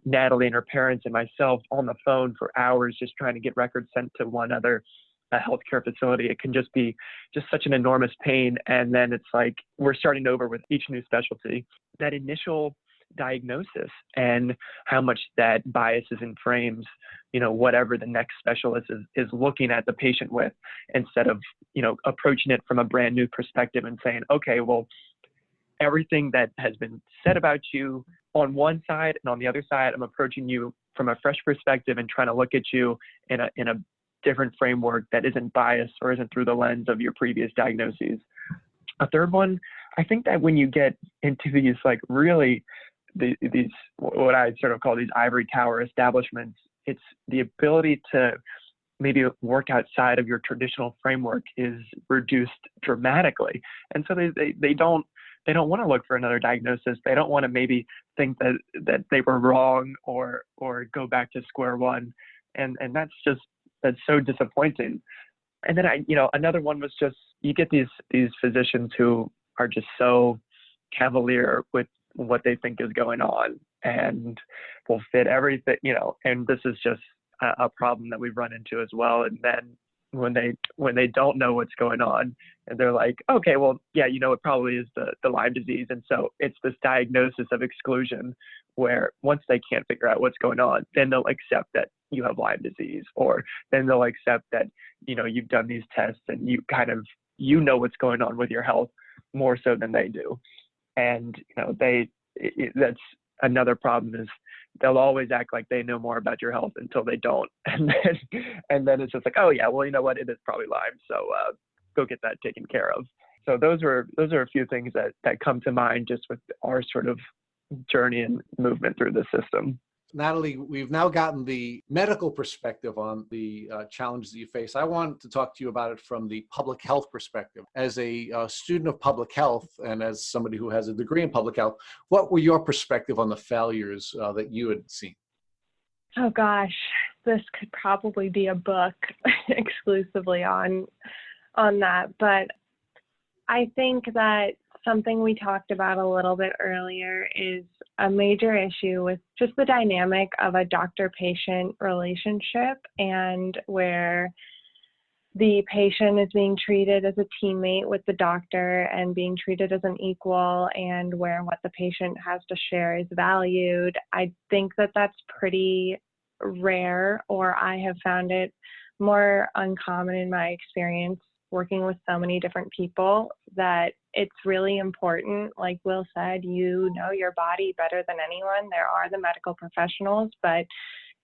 Natalie and her parents and myself on the phone for hours just trying to get records sent to one other healthcare facility. It can just be just such an enormous pain. And then it's like we're starting over with each new specialty. That initial diagnosis and how much that biases and frames, whatever the next specialist is looking at the patient with, instead of, approaching it from a brand new perspective and saying, okay, well, everything that has been said about you on one side and on the other side, I'm approaching you from a fresh perspective and trying to look at you in a different framework that isn't biased or isn't through the lens of your previous diagnoses. A third one, I think that when you get into these these what I sort of call these ivory tower establishments, it's the ability to maybe work outside of your traditional framework is reduced dramatically. And so they don't want to look for another diagnosis. They don't want to maybe think that they were wrong or go back to square one. And that's so disappointing. And then another one was just, you get these physicians who are just so cavalier with what they think is going on and will fit everything, and this is just a problem that we've run into as well. And then when they don't know what's going on and they're like, okay, well, yeah, it probably is the Lyme disease. And so it's this diagnosis of exclusion where once they can't figure out what's going on, then they'll accept that you have Lyme disease, or then they'll accept that, you've done these tests and you kind of, what's going on with your health more so than they do. And, that's another problem, is they'll always act like they know more about your health until they don't. And then it's just like, oh yeah, well, you know what? It is probably Lyme. So go get that taken care of. So those are a few things that come to mind just with our sort of journey and movement through the system. Natalie, we've now gotten the medical perspective on the challenges that you face. I want to talk to you about it from the public health perspective. As a student of public health and as somebody who has a degree in public health, what were your perspective on the failures that you had seen? Oh gosh, this could probably be a book exclusively on that. But I think that something we talked about a little bit earlier is a major issue with just the dynamic of a doctor-patient relationship, and where the patient is being treated as a teammate with the doctor and being treated as an equal, and where what the patient has to share is valued. I think that that's pretty rare, or I have found it more uncommon in my experience working with so many different people, that it's really important. Like Will said, you know your body better than anyone. There are the medical professionals, but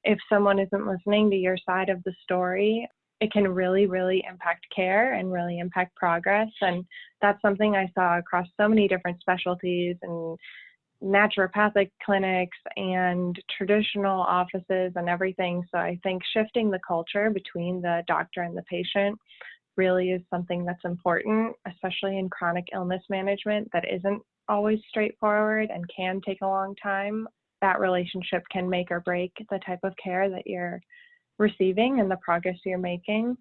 if someone isn't listening to your side of the story, it can really, really impact care and really impact progress. And that's something I saw across so many different specialties and naturopathic clinics and traditional offices and everything. So I think shifting the culture between the doctor and the patient really is something that's important, especially in chronic illness management that isn't always straightforward and can take a long time. That relationship can make or break the type of care that you're receiving and the progress you're making.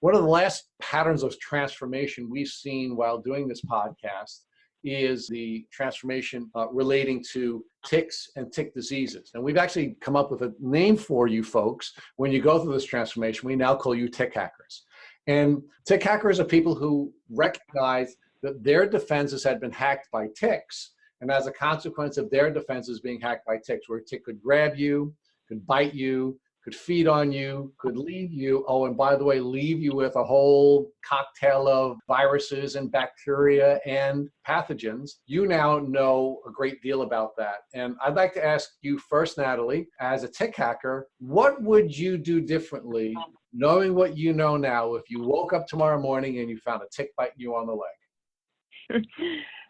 One of the last patterns of transformation we've seen while doing this podcast is the transformation relating to ticks and tick diseases. And we've actually come up with a name for you folks. When you go through this transformation, we now call you tick hackers. And tick hackers are people who recognize that their defenses had been hacked by ticks. And as a consequence of their defenses being hacked by ticks, where a tick could grab you, could bite you, could feed on you, could leave you. Oh, and by the way, leave you with a whole cocktail of viruses and bacteria and pathogens. You now know a great deal about that. And I'd like to ask you first, Natalie, as a tick hacker, what would you do differently knowing what you know now, if you woke up tomorrow morning and you found a tick biting you on the leg?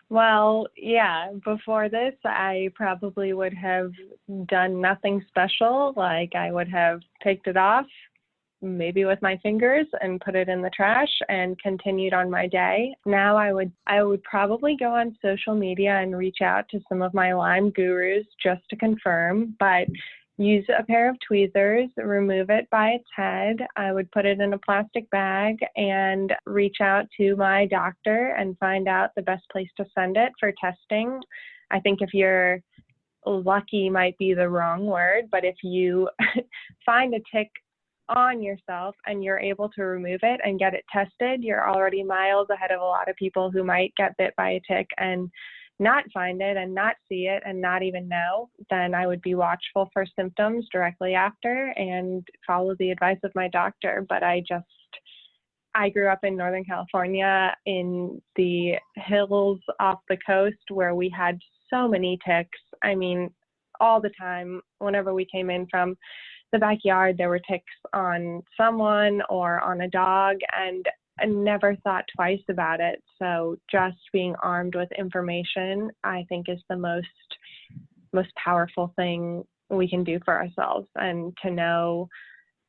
Well, yeah, before this, I probably would have done nothing special. Like I would have picked it off, maybe with my fingers, and put it in the trash and continued on my day. Now I would probably go on social media and reach out to some of my Lyme gurus just to confirm, but use a pair of tweezers, remove it by its head. I would put it in a plastic bag and reach out to my doctor and find out the best place to send it for testing. I think if you're lucky might be the wrong word, but if you find a tick on yourself and you're able to remove it and get it tested, you're already miles ahead of a lot of people who might get bit by a tick and not find it and not see it and not even know. Then I would be watchful for symptoms directly after and follow the advice of my doctor. But I grew up in Northern California in the hills off the coast where we had so many ticks. I mean, all the time, whenever we came in from the backyard, there were ticks on someone or on a dog, and I never thought twice about it. So just being armed with information, I think, is the most powerful thing we can do for ourselves. And to know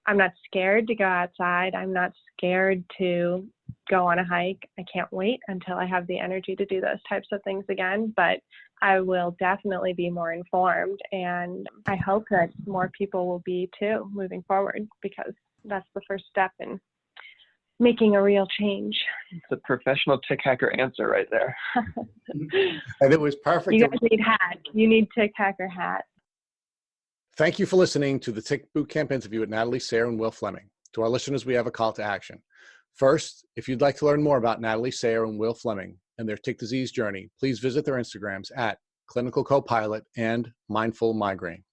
I'm not scared to go outside. I'm not scared to go on a hike. I can't wait until I have the energy to do those types of things again. But I will definitely be more informed. And I hope that more people will be too moving forward, because that's the first step in making a real change. It's a professional tick hacker answer right there. And it was perfect. You guys need hat. You need tick hacker hat. Thank you for listening to the Tick Bootcamp interview with Natalie, Sayre, and Will Fleming. To our listeners, we have a call to action. First, if you'd like to learn more about Natalie, Sayre, and Will Fleming and their tick disease journey, please visit their Instagrams at Clinical Copilot and Mindful Migraine.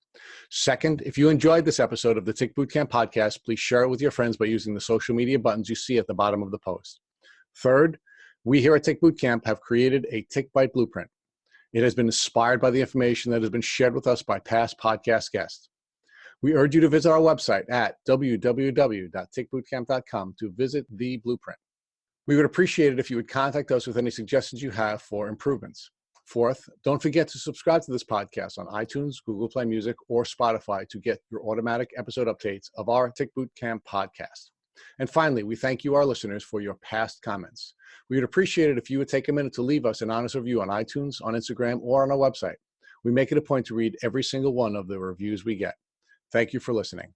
Second, if you enjoyed this episode of the Tick Bootcamp podcast, please share it with your friends by using the social media buttons you see at the bottom of the post. Third, we here at Tick Bootcamp have created a Tick Bite Blueprint. It has been inspired by the information that has been shared with us by past podcast guests. We urge you to visit our website at www.tickbootcamp.com to visit the blueprint. We would appreciate it if you would contact us with any suggestions you have for improvements. Fourth, don't forget to subscribe to this podcast on iTunes, Google Play Music, or Spotify to get your automatic episode updates of our Tick Bootcamp podcast. And finally, we thank you, our listeners, for your past comments. We would appreciate it if you would take a minute to leave us an honest review on iTunes, on Instagram, or on our website. We make it a point to read every single one of the reviews we get. Thank you for listening.